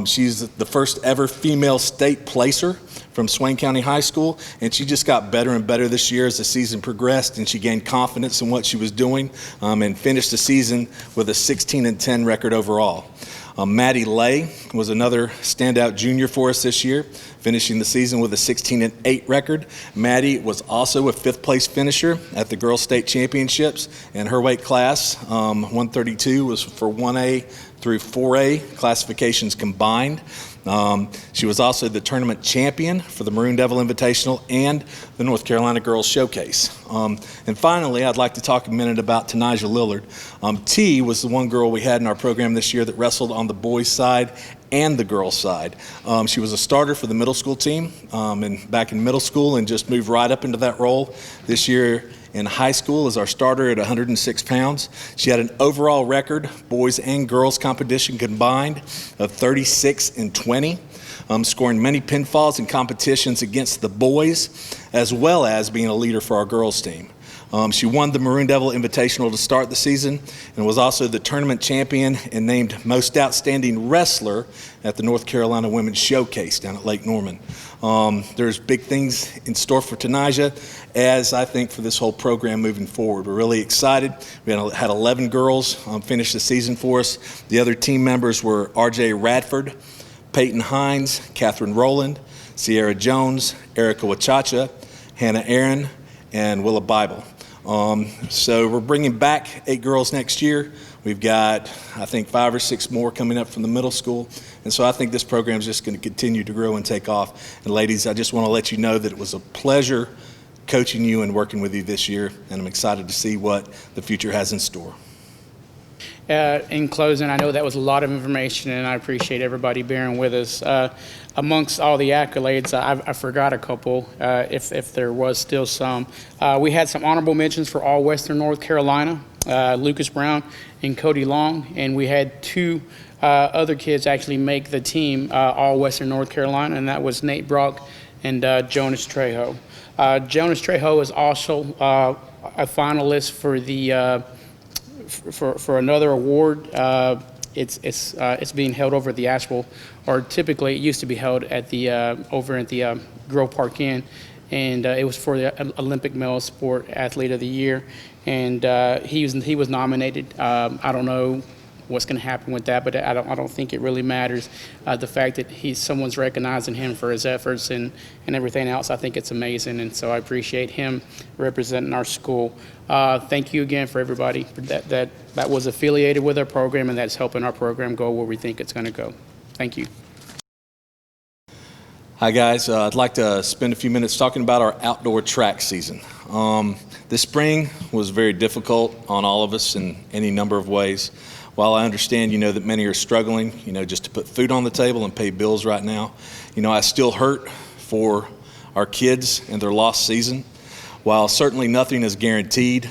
She's the first ever female state placer from Swain County High School, and she just got better and better this year as the season progressed, and she gained confidence in what she was doing and finished the season with a 16-10 record overall. Maddie Lay was another standout junior for us this year, finishing the season with a 16-8 record. Maddie was also a 5th place finisher at the Girls State Championships, and her weight class, 132, was for 1A through 4A classifications combined. She was also the tournament champion for the Maroon Devil Invitational and the North Carolina Girls Showcase. And finally, I'd like to talk a minute about Tanijah Lillard. T was the one girl we had in our program this year that wrestled on the boys' side and the girls' side. She was a starter for the middle school team and back in middle school and just moved right up into that role. This year in high school as our starter at 106 pounds. She had an overall record, boys and girls competition combined, of 36-20, scoring many pinfalls in competitions against the boys, as well as being a leader for our girls team. She won the Maroon Devil Invitational to start the season and was also the tournament champion and named Most Outstanding Wrestler at the North Carolina Women's Showcase down at Lake Norman. There's big things in store for Tanijah, as I think for this whole program moving forward. We're really excited. We had 11 girls finish the season for us. The other team members were R.J. Radford, Peyton Hines, Catherine Rowland, Sierra Jones, Erica Wachacha, Hannah Aaron, and Willa Bible. So we're bringing back 8 girls next year. We've got, I think, 5 or 6 more coming up from the middle school. And so I think this program is just going to continue to grow and take off. And ladies, I just want to let you know that it was a pleasure coaching you and working with you this year. And I'm excited to see what the future has in store. In closing, I know that was a lot of information, and I appreciate everybody bearing with us. Amongst all the accolades, I forgot a couple, if there was still some. We had some honorable mentions for all Western North Carolina, Lucas Brown and Cody Long, and we had two other kids actually make the team, all Western North Carolina, and that was Nate Brock and Jonas Trejo. Jonas Trejo is also a finalist for the for another award. It's being held over at the Asheville, or typically it used to be held at the over at the Grove Park Inn, and it was for the Olympic Male Sport Athlete of the Year, and he was nominated. I don't know what's going to happen with that, but I don't think it really matters. The fact that someone's recognizing him for his efforts and everything else, I think it's amazing, and so I appreciate him representing our school. Thank you again for everybody that was affiliated with our program and that's helping our program go where we think it's going to go. Thank you. Hi guys, I'd like to spend a few minutes talking about our outdoor track season. This spring was very difficult on all of us in any number of ways. While I understand, that many are struggling, just to put food on the table and pay bills right now, I still hurt for our kids and their lost season. While certainly nothing is guaranteed,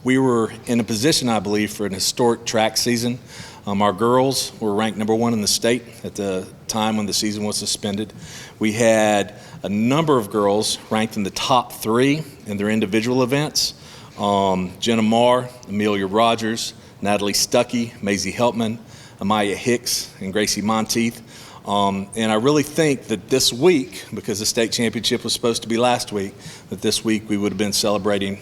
we were in a position, I believe, for an historic track season. Our girls were ranked #1 in the state at the time when the season was suspended. We had a number of girls ranked in the top 3 in their individual events. Jenna Marr, Amelia Rogers, Natalie Stuckey, Maisie Helpman, Amaya Hicks, and Gracie Monteith. And I really think that this week, because the state championship was supposed to be last week, that this week we would have been celebrating,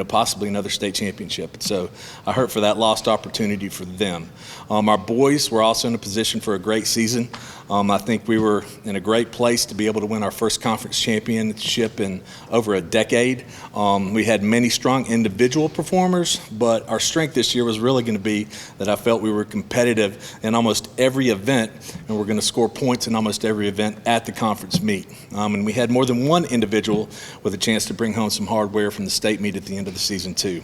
possibly another state championship. So I hurt for that lost opportunity for them. Our boys were also in a position for a great season. I think we were in a great place to be able to win our first conference championship in over a decade. We had many strong individual performers, but our strength this year was really going to be that I felt we were competitive in almost every event, and we're going to score points in almost every event at the conference meet. And we had more than one individual with a chance to bring home some hardware from the state meet at the end of the season too.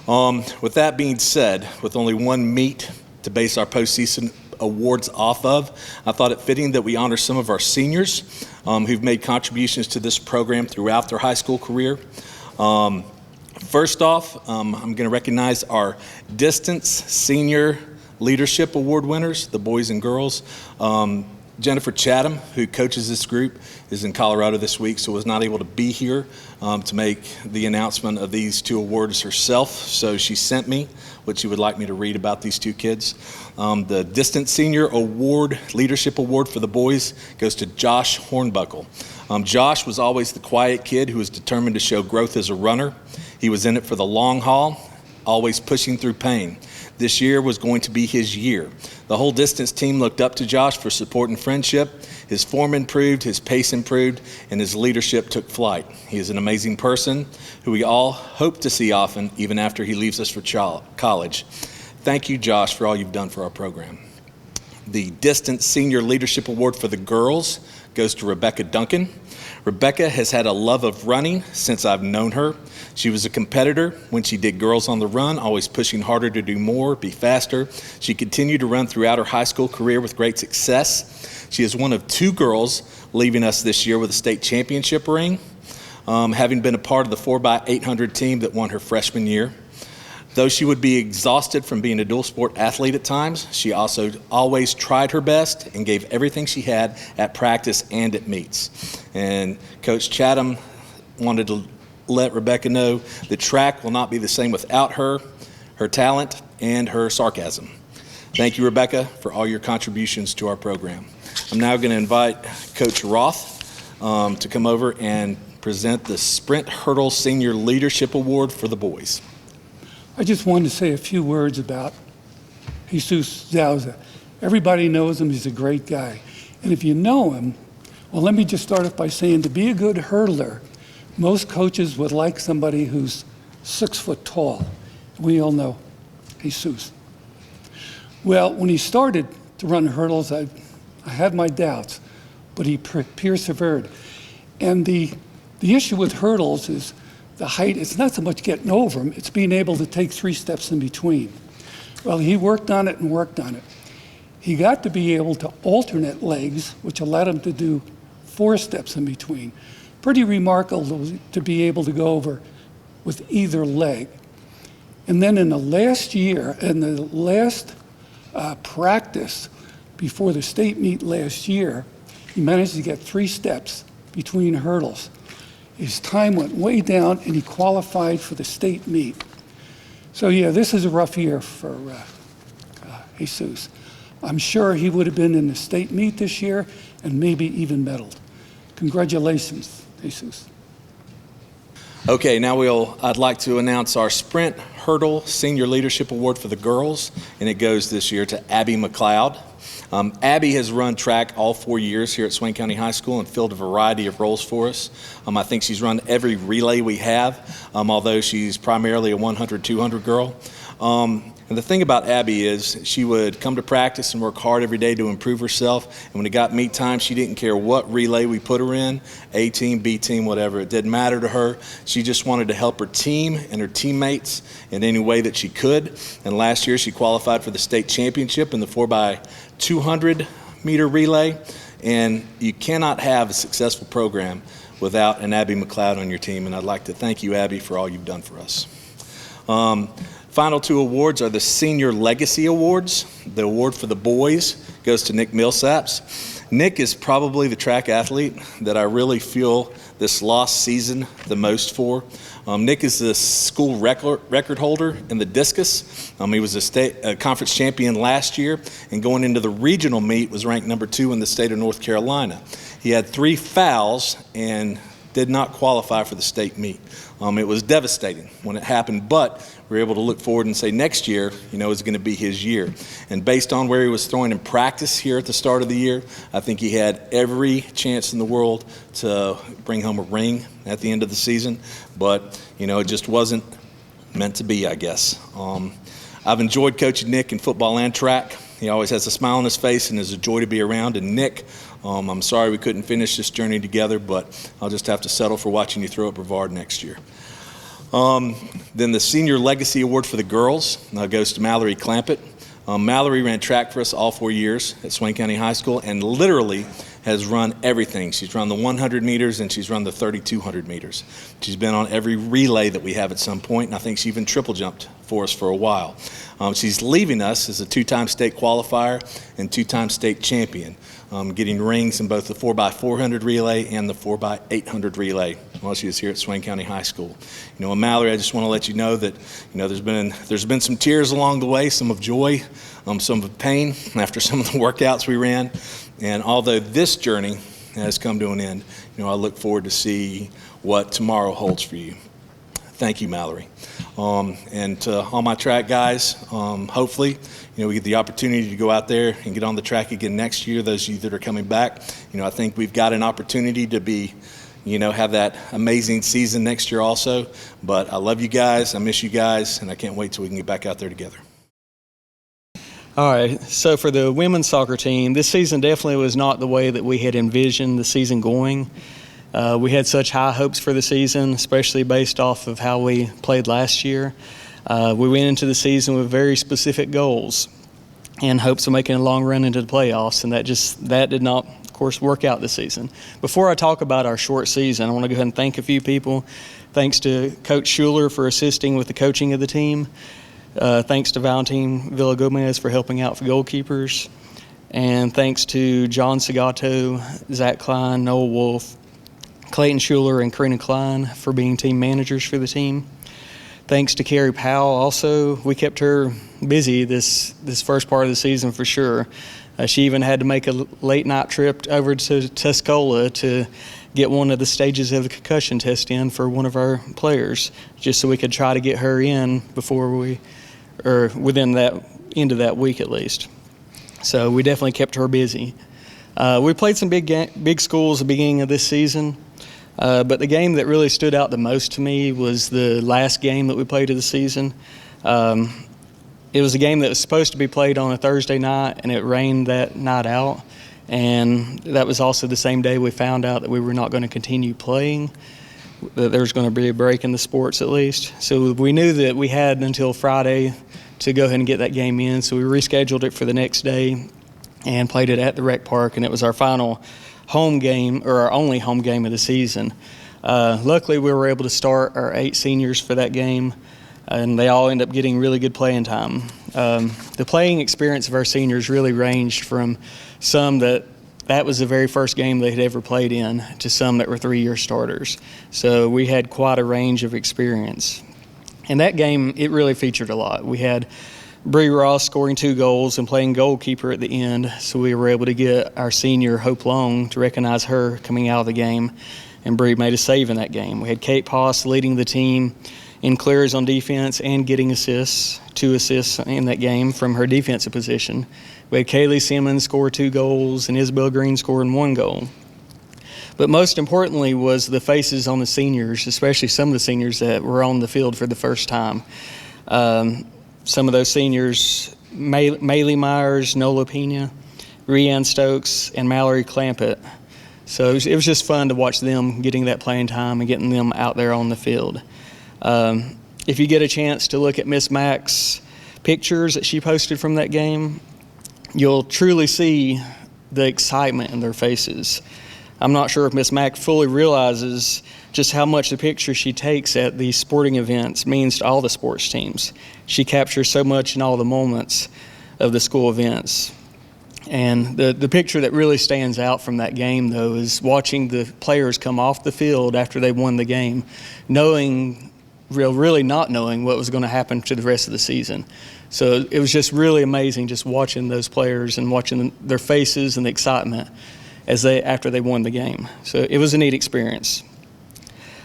With that being said, with only one meet to base our postseason awards off of, I thought it fitting that we honor some of our seniors who've made contributions to this program throughout their high school career. First off, I'm going to recognize our Distance Senior Leadership Award winners, the boys and girls. Jennifer Chatham, who coaches this group, is in Colorado this week, so was not able to be here to make the announcement of these 2 awards herself. So she sent me what she would like me to read about these 2 kids. The Distant Senior Award, Leadership Award for the boys goes to Josh Hornbuckle. Josh was always the quiet kid who was determined to show growth as a runner. He was in it for the long haul, always pushing through pain. This year was going to be his year. The whole distance team looked up to Josh for support and friendship. His form improved, his pace improved, and his leadership took flight. He is an amazing person who we all hope to see often, even after he leaves us for college. Thank you, Josh, for all you've done for our program. The Distance Senior Leadership Award for the girls goes to Rebecca Duncan. Rebecca has had a love of running since I've known her. She was a competitor when she did Girls on the Run, always pushing harder to do more, be faster. She continued to run throughout her high school career with great success. She is one of 2 girls leaving us this year with a state championship ring, having been a part of the 4x800 team that won her freshman year. Though she would be exhausted from being a dual sport athlete at times, she also always tried her best and gave everything she had at practice and at meets. And Coach Chatham wanted to let Rebecca know that track will not be the same without her, her talent, and her sarcasm. Thank you, Rebecca, for all your contributions to our program. I'm now going to invite Coach Roth to come over and present the Sprint Hurdle Senior Leadership Award for the boys. I just wanted to say a few words about Jesus Zauza. Everybody knows him. He's a great guy. And if you know him, well, let me just start off by saying to be a good hurdler, most coaches would like somebody who's 6 foot tall. We all know Jesus. Well, when he started to run hurdles, I had my doubts, but he persevered. And the issue with hurdles is the height. It's not so much getting over them, it's being able to take 3 steps in between. Well, he worked on it and worked on it. He got to be able to alternate legs, which allowed him to do 4 steps in between. Pretty remarkable to be able to go over with either leg. And then in the last year, in the last practice before the state meet last year, he managed to get 3 steps between hurdles. His time went way down and he qualified for the state meet. So yeah, this is a rough year for Jesus. I'm sure he would have been in the state meet this year and maybe even medaled. Congratulations, Jesus. Okay, now I'd like to announce our Sprint Hurdle Senior Leadership Award for the girls, and it goes this year to Abby McLeod. Abby has run track all 4 years here at Swain County High School and filled a variety of roles for us. I think she's run every relay we have, although she's primarily a 100, 200 girl. And the thing about Abby is she would come to practice and work hard every day to improve herself. And when it got meet time, she didn't care what relay we put her in, A team, B team, whatever. It didn't matter to her. She just wanted to help her team and her teammates in any way that she could. And last year she qualified for the state championship in the 4x200 meter relay. And you cannot have a successful program without an Abby McLeod on your team. And I'd like to thank you, Abby, for all you've done for us. Final 2 awards are the Senior Legacy Awards. The award for the boys goes to Nick Millsaps. Nick is probably the track athlete that I really feel this lost season the most for. Nick is the school record holder in the discus. He was a state conference champion last year, and going into the regional meet was ranked number 2 in the state of North Carolina. He had 3 fouls and did not qualify for the state meet. It was devastating when it happened, but we were able to look forward and say next year, is going to be his year. And based on where he was throwing in practice here at the start of the year, I think he had every chance in the world to bring home a ring at the end of the season. But, it just wasn't meant to be, I guess. I've enjoyed coaching Nick in football and track. He always has a smile on his face and is a joy to be around. And Nick, I'm sorry we couldn't finish this journey together, but I'll just have to settle for watching you throw at Brevard next year. Then the Senior Legacy Award for the girls goes to Mallory Clampett. Mallory ran track for us all 4 years at Swain County High School and literally has run everything. She's run the 100 meters and she's run the 3,200 meters. She's been on every relay that we have at some point, and I think she even triple jumped for us for a while. She's leaving us as a 2-time state qualifier and 2-time state champion, getting rings in both the 4x400 relay and the 4x800 relay while she was here at Swain County High School. Mallory, I just want to let you know that there's been some tears along the way, some of joy, some of pain after some of the workouts we ran. And although this journey has come to an end, I look forward to see what tomorrow holds for you. Thank you, Mallory. And to all my track guys, hopefully, we get the opportunity to go out there and get on the track again next year. Those of you that are coming back, I think we've got an opportunity to be, have that amazing season next year also. But I love you guys. I miss you guys. And I can't wait till we can get back out there together. All right, so for the women's soccer team, this season definitely was not the way that we had envisioned the season going. We had such high hopes for the season, especially based off of how we played last year. We went into the season with very specific goals and hopes of making a long run into the playoffs, and that did not, of course, work out this season. Before I talk about our short season, I want to go ahead and thank a few people. Thanks to Coach Schuler for assisting with the coaching of the team. Thanks to Valentin Villagomez for helping out for goalkeepers. And thanks to John Segato, Zach Klein, Noel Wolf, Clayton Schuler, and Karina Klein for being team managers for the team. Thanks to Carrie Powell also. We kept her busy this first part of the season for sure. She even had to make a late night trip over to Tuscola to get one of the stages of the concussion test in for one of our players, just so we could try to get her in within that end of that week at least. So we definitely kept her busy. We played some big schools at the beginning of this season, but the game that really stood out the most to me was the last game that we played of the season. It was a game that was supposed to be played on a Thursday night, and it rained that night out. And that was also the same day we found out that we were not going to continue playing, that there was going to be a break in the sports at least. So we knew that we had until Friday to go ahead and get that game in. So we rescheduled it for the next day and played it at the rec park, and it was our final home game, or our only home game of the season. Luckily, we were able to start our 8 seniors for that game, and they all ended up getting really good playing time. The playing experience of our seniors really ranged from some that was the very first game they had ever played in to some that were 3-year starters. So we had quite a range of experience. And that game, it really featured a lot. We had Bree Ross scoring 2 goals and playing goalkeeper at the end, so we were able to get our senior Hope Long to recognize her coming out of the game, and Bree made a save in that game. We had Kate Poss leading the team in clears on defense and getting assists, 2 assists in that game from her defensive position. We had Kaylee Simmons score 2 goals and Isabel Green scoring 1 goal. But most importantly was the faces on the seniors, especially some of the seniors that were on the field for the first time. Some of those seniors, Maylee Myers, Nola Pena, Rianne Stokes, and Mallory Clampett. So it was just fun to watch them getting that playing time and getting them out there on the field. If you get a chance to look at Miss Mack's pictures that she posted from that game, you'll truly see the excitement in their faces. I'm not sure if Miss Mack fully realizes just how much the picture she takes at these sporting events means to all the sports teams. She captures so much in all the moments of the school events. And the picture that really stands out from that game, though, is watching the players come off the field after they won the game, really not knowing what was going to happen to the rest of the season. So it was just really amazing just watching those players and watching their faces and the excitement after they won the game. So it was a neat experience.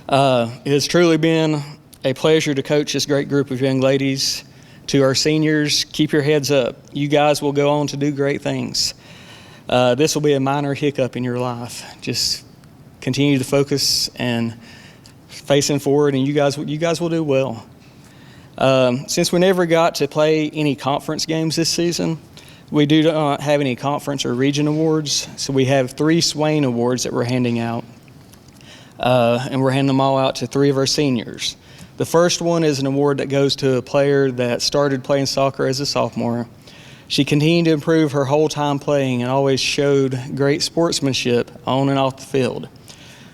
It has truly been a pleasure to coach this great group of young ladies. To our seniors, keep your heads up. You guys will go on to do great things. This will be a minor hiccup in your life. Just continue to focus and facing forward, and you guys will do well. Since we never got to play any conference games this season, we do not have any conference or region awards, so we have 3 Swain awards that we're handing out, and we're handing them all out to 3 of our seniors. The first one is an award that goes to a player that started playing soccer as a sophomore. She continued to improve her whole time playing and always showed great sportsmanship on and off the field.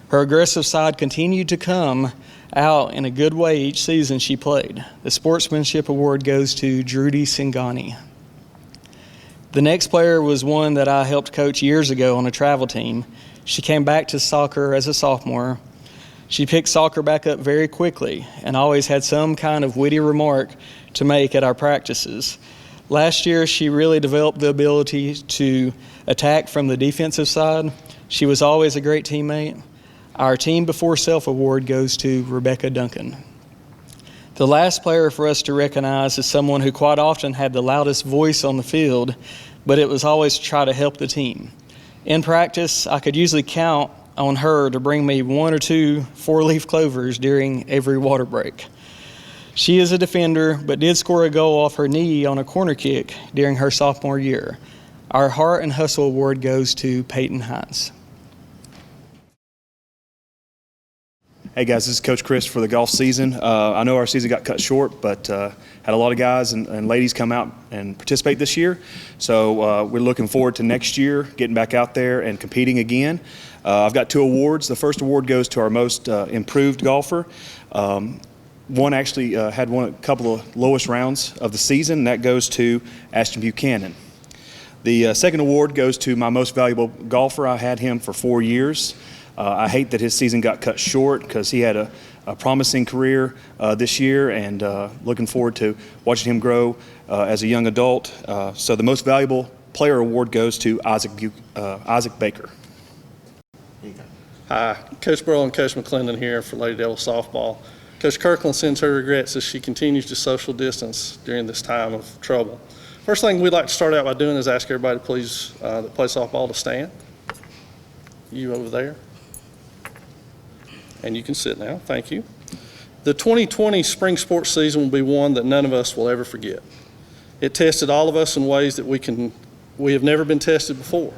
Her aggressive side continued to come out in a good way each season she played. The Sportsmanship Award goes to Drudy Singani. The next player was one that I helped coach years ago on a travel team. She came back to soccer as a sophomore. She picked soccer back up very quickly and always had some kind of witty remark to make at our practices. Last year, she really developed the ability to attack from the defensive side. She was always a great teammate. Our Team Before Self award goes to Rebecca Duncan. The last player for us to recognize is someone who quite often had the loudest voice on the field, but it was always to try to help the team. In practice, I could usually count on her to bring me 1 or 2 four-leaf clovers during every water break. She is a defender, but did score a goal off her knee on a corner kick during her sophomore year. Our Heart and Hustle award goes to Peyton Hines. Hey guys, this is Coach Chris for the golf season. I know our season got cut short, but had a lot of guys and ladies come out and participate this year. So we're looking forward to next year, getting back out there and competing again. I've got 2 awards. The first award goes to our most improved golfer. One actually had a couple of lowest rounds of the season, and that goes to Ashton Buchanan. The second award goes to my most valuable golfer. I had him for 4 years. I hate that his season got cut short because he had a promising career this year, and looking forward to watching him grow as a young adult. So the most valuable player award goes to Isaac Baker. Hi, Coach Burrow and Coach McClendon here for Lady Devil Softball. Coach Kirkland sends her regrets as she continues to social distance during this time of trouble. First thing we'd like to start out by doing is ask everybody please that play softball to stand. You over there. And you can sit now, thank you. The 2020 spring sports season will be one that none of us will ever forget. It tested all of us in ways that we have never been tested before.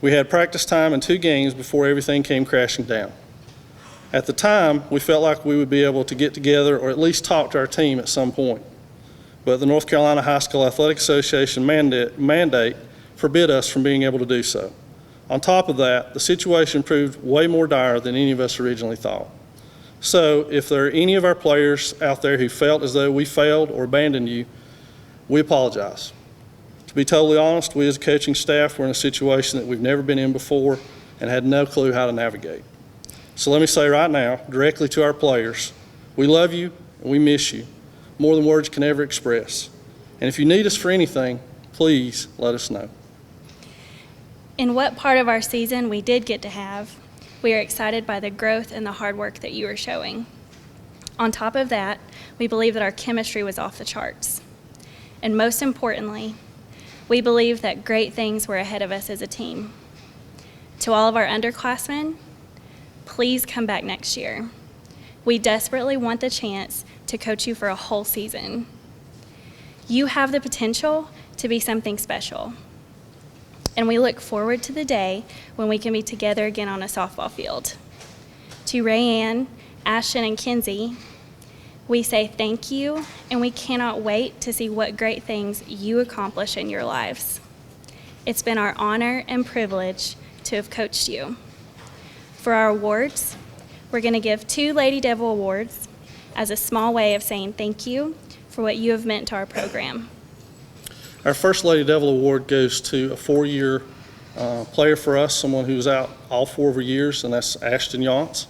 We had practice time and 2 games before everything came crashing down. At the time, we felt like we would be able to get together or at least talk to our team at some point. but the North Carolina High School Athletic Association mandate forbid us from being able to do so. On top of that, the situation proved way more dire than any of us originally thought. So if there are any of our players out there who felt as though we failed or abandoned you, we apologize. To be totally honest, we as a coaching staff were in a situation that we've never been in before and had no clue how to navigate. So let me say right now, directly to our players, we love you and we miss you more than words can ever express. And if you need us for anything, please let us know. In what part of our season we did get to have, we are excited by the growth and the hard work that you are showing. On top of that, we believe that our chemistry was off the charts. And most importantly, we believe that great things were ahead of us as a team. To all of our underclassmen, please come back next year. We desperately want the chance to coach you for a whole season. You have the potential to be something special. And we look forward to the day when we can be together again on a softball field. To Rayanne, Ashton, and Kinsey, we say thank you, and we cannot wait to see what great things you accomplish in your lives. It's been our honor and privilege to have coached you. For our awards, we're going to give 2 Lady Devil Awards as a small way of saying thank you for what you have meant to our program. Our first Lady Devil Award goes to a 4-year player for us, someone who was out all 4 of her years, and that's Ashton Yance.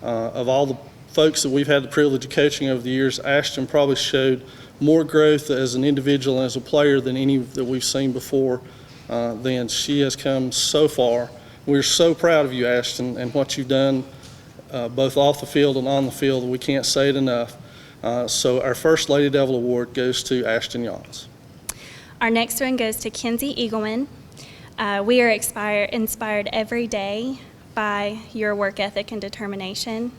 Of all the folks that we've had the privilege of coaching over the years, Ashton probably showed more growth as an individual and as a player than any that we've seen before then. She has come so far. We're so proud of you, Ashton, and what you've done both off the field and on the field. We can't say it enough. So our first Lady Devil Award goes to Ashton Yance. Our next one goes to Kinsey Eagleman. We are inspired every day by your work ethic and determination.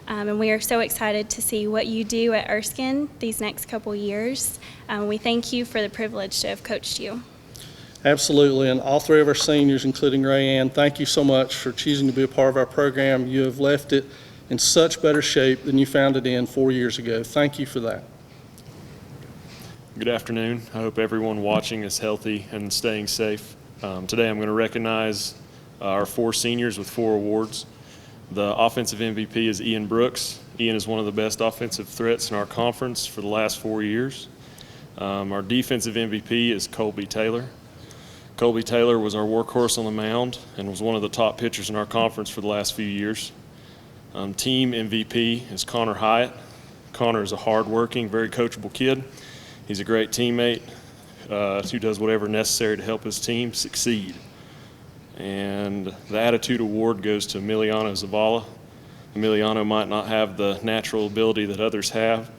And we are so excited to see what you do at Erskine these next couple years. We thank you for the privilege to have coached you. Absolutely, and all 3 of our seniors, including Rayanne, thank you so much for choosing to be a part of our program. You have left it in such better shape than you found it in 4 years ago. Thank you for that. Good afternoon. I hope everyone watching is healthy and staying safe. Today I'm going to recognize our 4 seniors with 4 awards. The offensive MVP is Ian Brooks. Ian is one of the best offensive threats in our conference for the last 4 years. Our defensive MVP is Colby Taylor. Colby Taylor was our workhorse on the mound and was one of the top pitchers in our conference for the last few years. Team MVP is Connor Hyatt. Connor is a hard-working, very coachable kid. He's a great teammate who does whatever necessary to help his team succeed. And the Attitude Award goes to Emiliano Zavala. Emiliano might not have the natural ability that others have,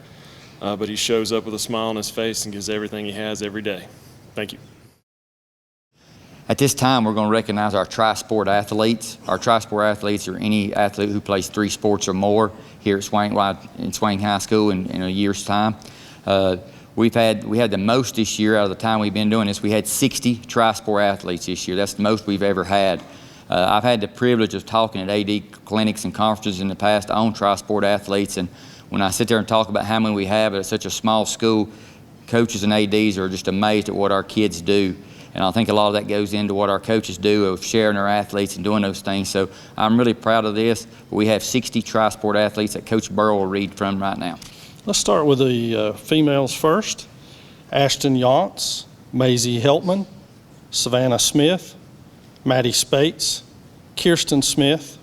but he shows up with a smile on his face and gives everything he has every day. Thank you. At this time, we're going to recognize our tri-sport athletes. Our tri-sport athletes are any athlete who plays 3 sports or more here at Swain High School in a year's time. We had the most this year out of the time we've been doing this. We had 60 tri-sport athletes this year. That's the most we've ever had. I've had the privilege of talking at AD clinics and conferences in the past on tri-sport athletes, and when I sit there and talk about how many we have at such a small school, coaches and ADs are just amazed at what our kids do. And I think a lot of that goes into what our coaches do of sharing our athletes and doing those things. So I'm really proud of this. We have 60 tri-sport athletes that Coach Burrow will read from right now. Let's start with the females first. Ashton Yance, Maisie Heltman, Savannah Smith, Maddie Spates, Kirsten Smith,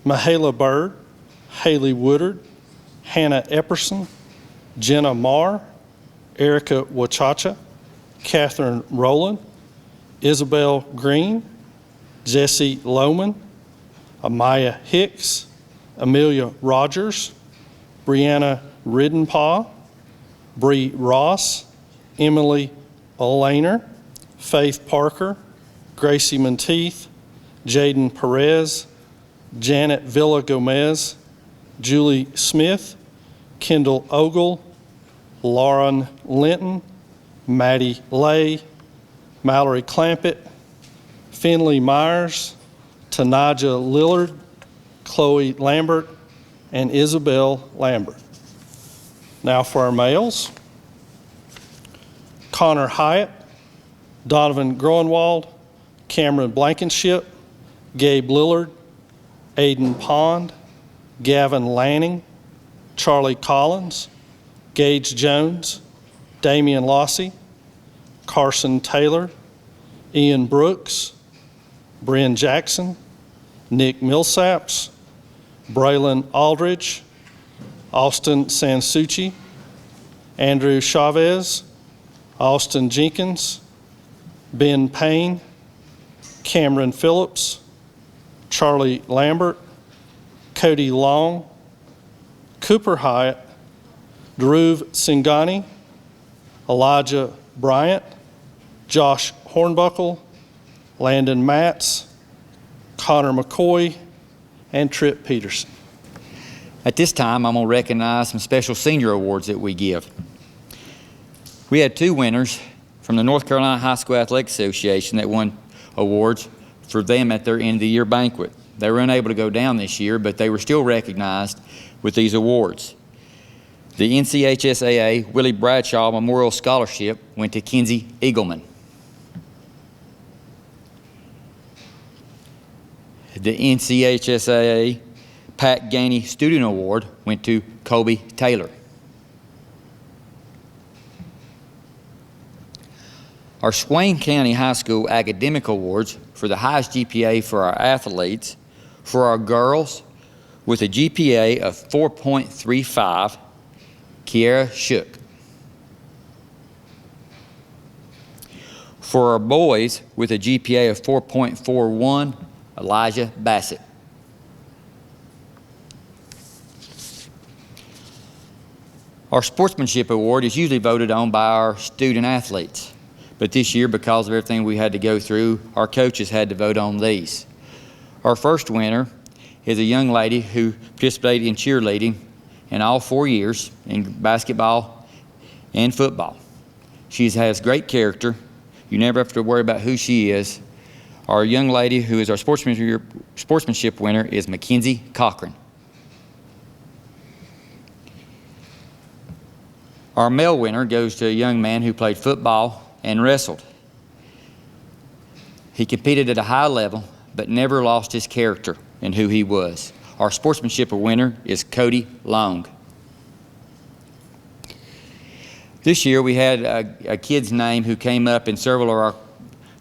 Mahala Bird, Haley Woodard, Hannah Epperson, Jenna Marr, Erica Wachacha, Catherine Rowland, Isabel Green, Jessie Lohman, Amaya Hicks, Amelia Rogers, Brianna Riddenpaugh, Bree Ross, Emily Olaner, Faith Parker, Gracie Monteith, Jaden Perez, Janet Villa Gomez, Julie Smith, Kendall Ogle, Lauren Linton, Maddie Lay, Mallory Clampett, Finley Myers, Tanaja Lillard, Chloe Lambert, and Isabel Lambert. Now for our males. Connor Hyatt, Donovan Groenwald, Cameron Blankenship, Gabe Lillard, Aiden Pond, Gavin Lanning, Charlie Collins, Gage Jones, Damian Lossy, Carson Taylor, Ian Brooks, Bryn Jackson, Nick Millsaps, Braylon Aldridge, Austin Sansucci, Andrew Chavez, Austin Jenkins, Ben Payne, Cameron Phillips, Charlie Lambert, Cody Long, Cooper Hyatt, Dhruv Singhani, Elijah Bryant, Josh Hornbuckle, Landon Matz, Connor McCoy, and Trip Peterson. At this time, I'm going to recognize some special senior awards that we give. We had 2 winners from the North Carolina High School Athletic Association that won awards for them at their end of the year banquet. They were unable to go down this year, but they were still recognized with these awards. The NCHSAA Willie Bradshaw Memorial Scholarship went to Kenzie Eagleman. The NCHSAA Pat Gainey Student Award went to Kobe Taylor. Our Swain County High School Academic Awards for the highest GPA for our athletes, for our girls with a GPA of 4.35, Kiara Shook. For our boys with a GPA of 4.41, Elijah Bassett. Our Sportsmanship Award is usually voted on by our student athletes, but this year, because of everything we had to go through, our coaches had to vote on these. Our first winner is a young lady who participated in cheerleading in all 4 years in basketball and football. She has great character. You never have to worry about who she is. Our young lady who is our sportsmanship winner is Mackenzie Cochran. Our male winner goes to a young man who played football and wrestled. He competed at a high level, but never lost his character and who he was. Our sportsmanship winner is Cody Long. This year we had a kid's name who came up in several of our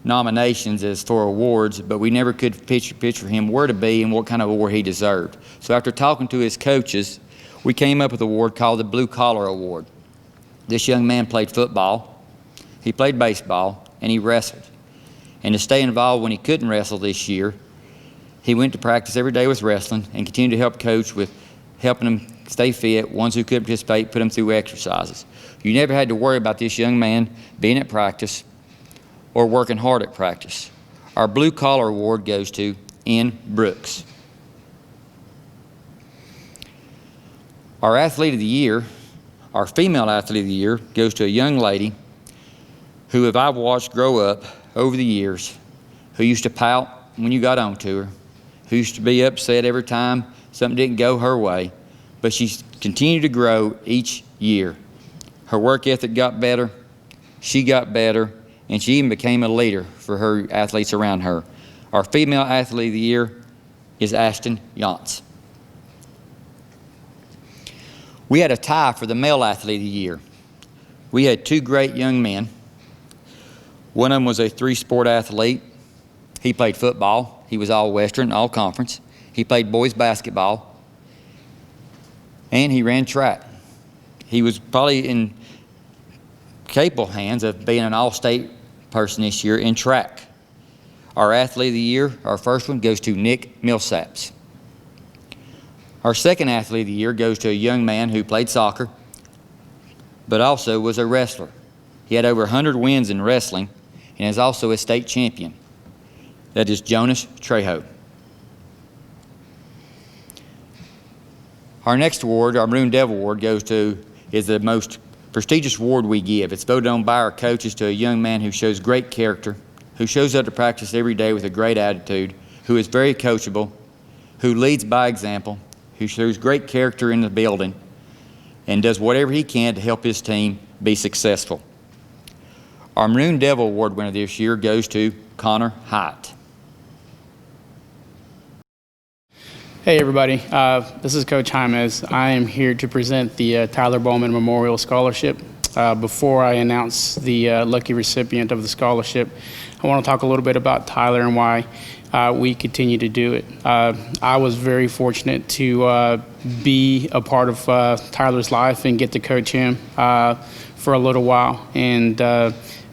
nominations as for awards, but we never could picture him where to be and what kind of award he deserved. So after talking to his coaches, we came up with an award called the Blue Collar Award. This young man played football, he played baseball, and he wrestled. And to stay involved when he couldn't wrestle this year, he went to practice every day with wrestling and continued to help coach with helping him stay fit. Ones who couldn't participate, put him through exercises. You never had to worry about this young man being at practice or working hard at practice. Our Blue Collar Award goes to Ian Brooks. Our Athlete of the Year, our Female Athlete of the Year, goes to a young lady who have I've watched grow up over the years, who used to pout when you got on to her, who used to be upset every time something didn't go her way, but she's continued to grow each year. Her work ethic got better, she got better, and she even became a leader for her athletes around her. Our Female Athlete of the Year is Ashton Yantz. We had a tie for the Male Athlete of the Year. We had 2 great young men. One of them was a 3-sport athlete. He played football. He was all-Western, all-conference. He played boys basketball. And he ran track. He was probably in capable hands of being an all-state person this year in track. Our Athlete of the Year, our first one, goes to Nick Millsaps. Our second Athlete of the Year goes to a young man who played soccer, but also was a wrestler. He had over 100 wins in wrestling and is also a state champion. That is Jonas Trejo. Our next award, our Maroon Devil Award, is the most prestigious award we give. It's voted on by our coaches to a young man who shows great character, who shows up to practice every day with a great attitude, who is very coachable, who leads by example, who shows great character in the building, and does whatever he can to help his team be successful. Our Maroon Devil Award winner this year goes to Connor Hyatt. Hey everybody, this is Coach James. I am here to present the Tyler Bowman Memorial Scholarship. Before I announce the lucky recipient of the scholarship, I want to talk a little bit about Tyler and why we continue to do it. I was very fortunate to be a part of Tyler's life and get to coach him for a little while, and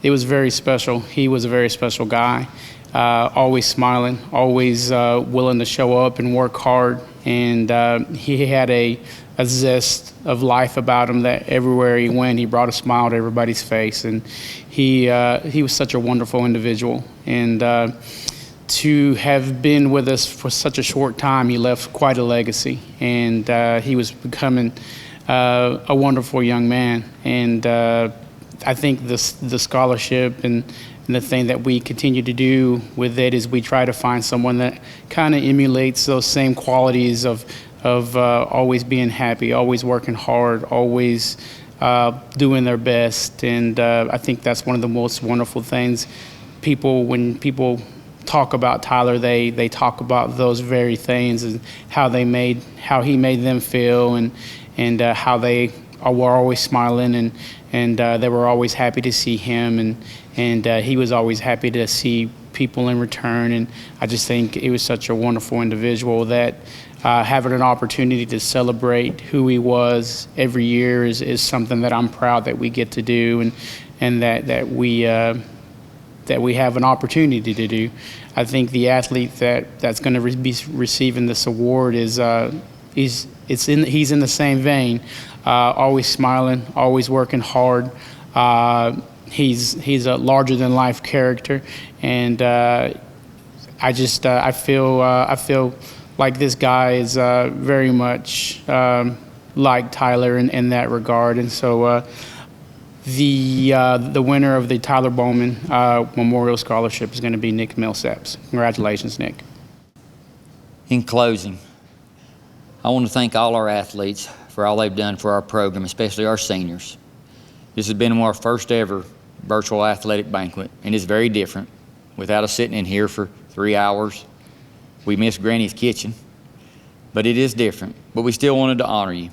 it was very special. He was a very special guy. Always smiling, always willing to show up and work hard. And he had a zest of life about him that everywhere he went, he brought a smile to everybody's face. And he was such a wonderful individual. And to have been with us for such a short time, he left quite a legacy. And he was becoming a wonderful young man. And I think the scholarship and the thing that we continue to do with it is we try to find someone that kind of emulates those same qualities of always being happy, always working hard, always doing their best. And I think that's one of the most wonderful things. When people talk about Tyler, they talk about those very things and how he made them feel, and how they were always smiling, and they were always happy to see him, and he was always happy to see people in return. And I just think he was such a wonderful individual that having an opportunity to celebrate who he was every year is something that I'm proud that we get to do, and that we have an opportunity to do. I think the athlete that's going to be receiving this award he's in the same vein. Always smiling, always working hard. He's a larger than life character, and I feel like this guy is very much like Tyler in that regard. And so the winner of the Tyler Bowman Memorial Scholarship is going to be Nick Millsaps. Congratulations, Nick. In closing, I want to thank all our athletes for all they've done for our program, especially our seniors. This has been our first ever virtual athletic banquet, and it's very different. Without us sitting in here for 3 hours, we miss Granny's kitchen, but it is different. But we still wanted to honor you.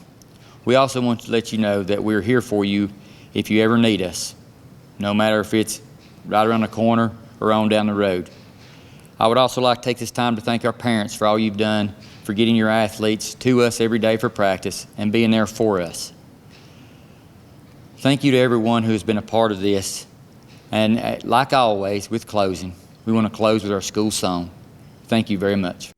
We also want to let you know that we're here for you if you ever need us, no matter if it's right around the corner or on down the road. I would also like to take this time to thank our parents for all you've done for getting your athletes to us every day for practice and being there for us. Thank you to everyone who has been a part of this. And like always, with closing, we want to close with our school song. Thank you very much.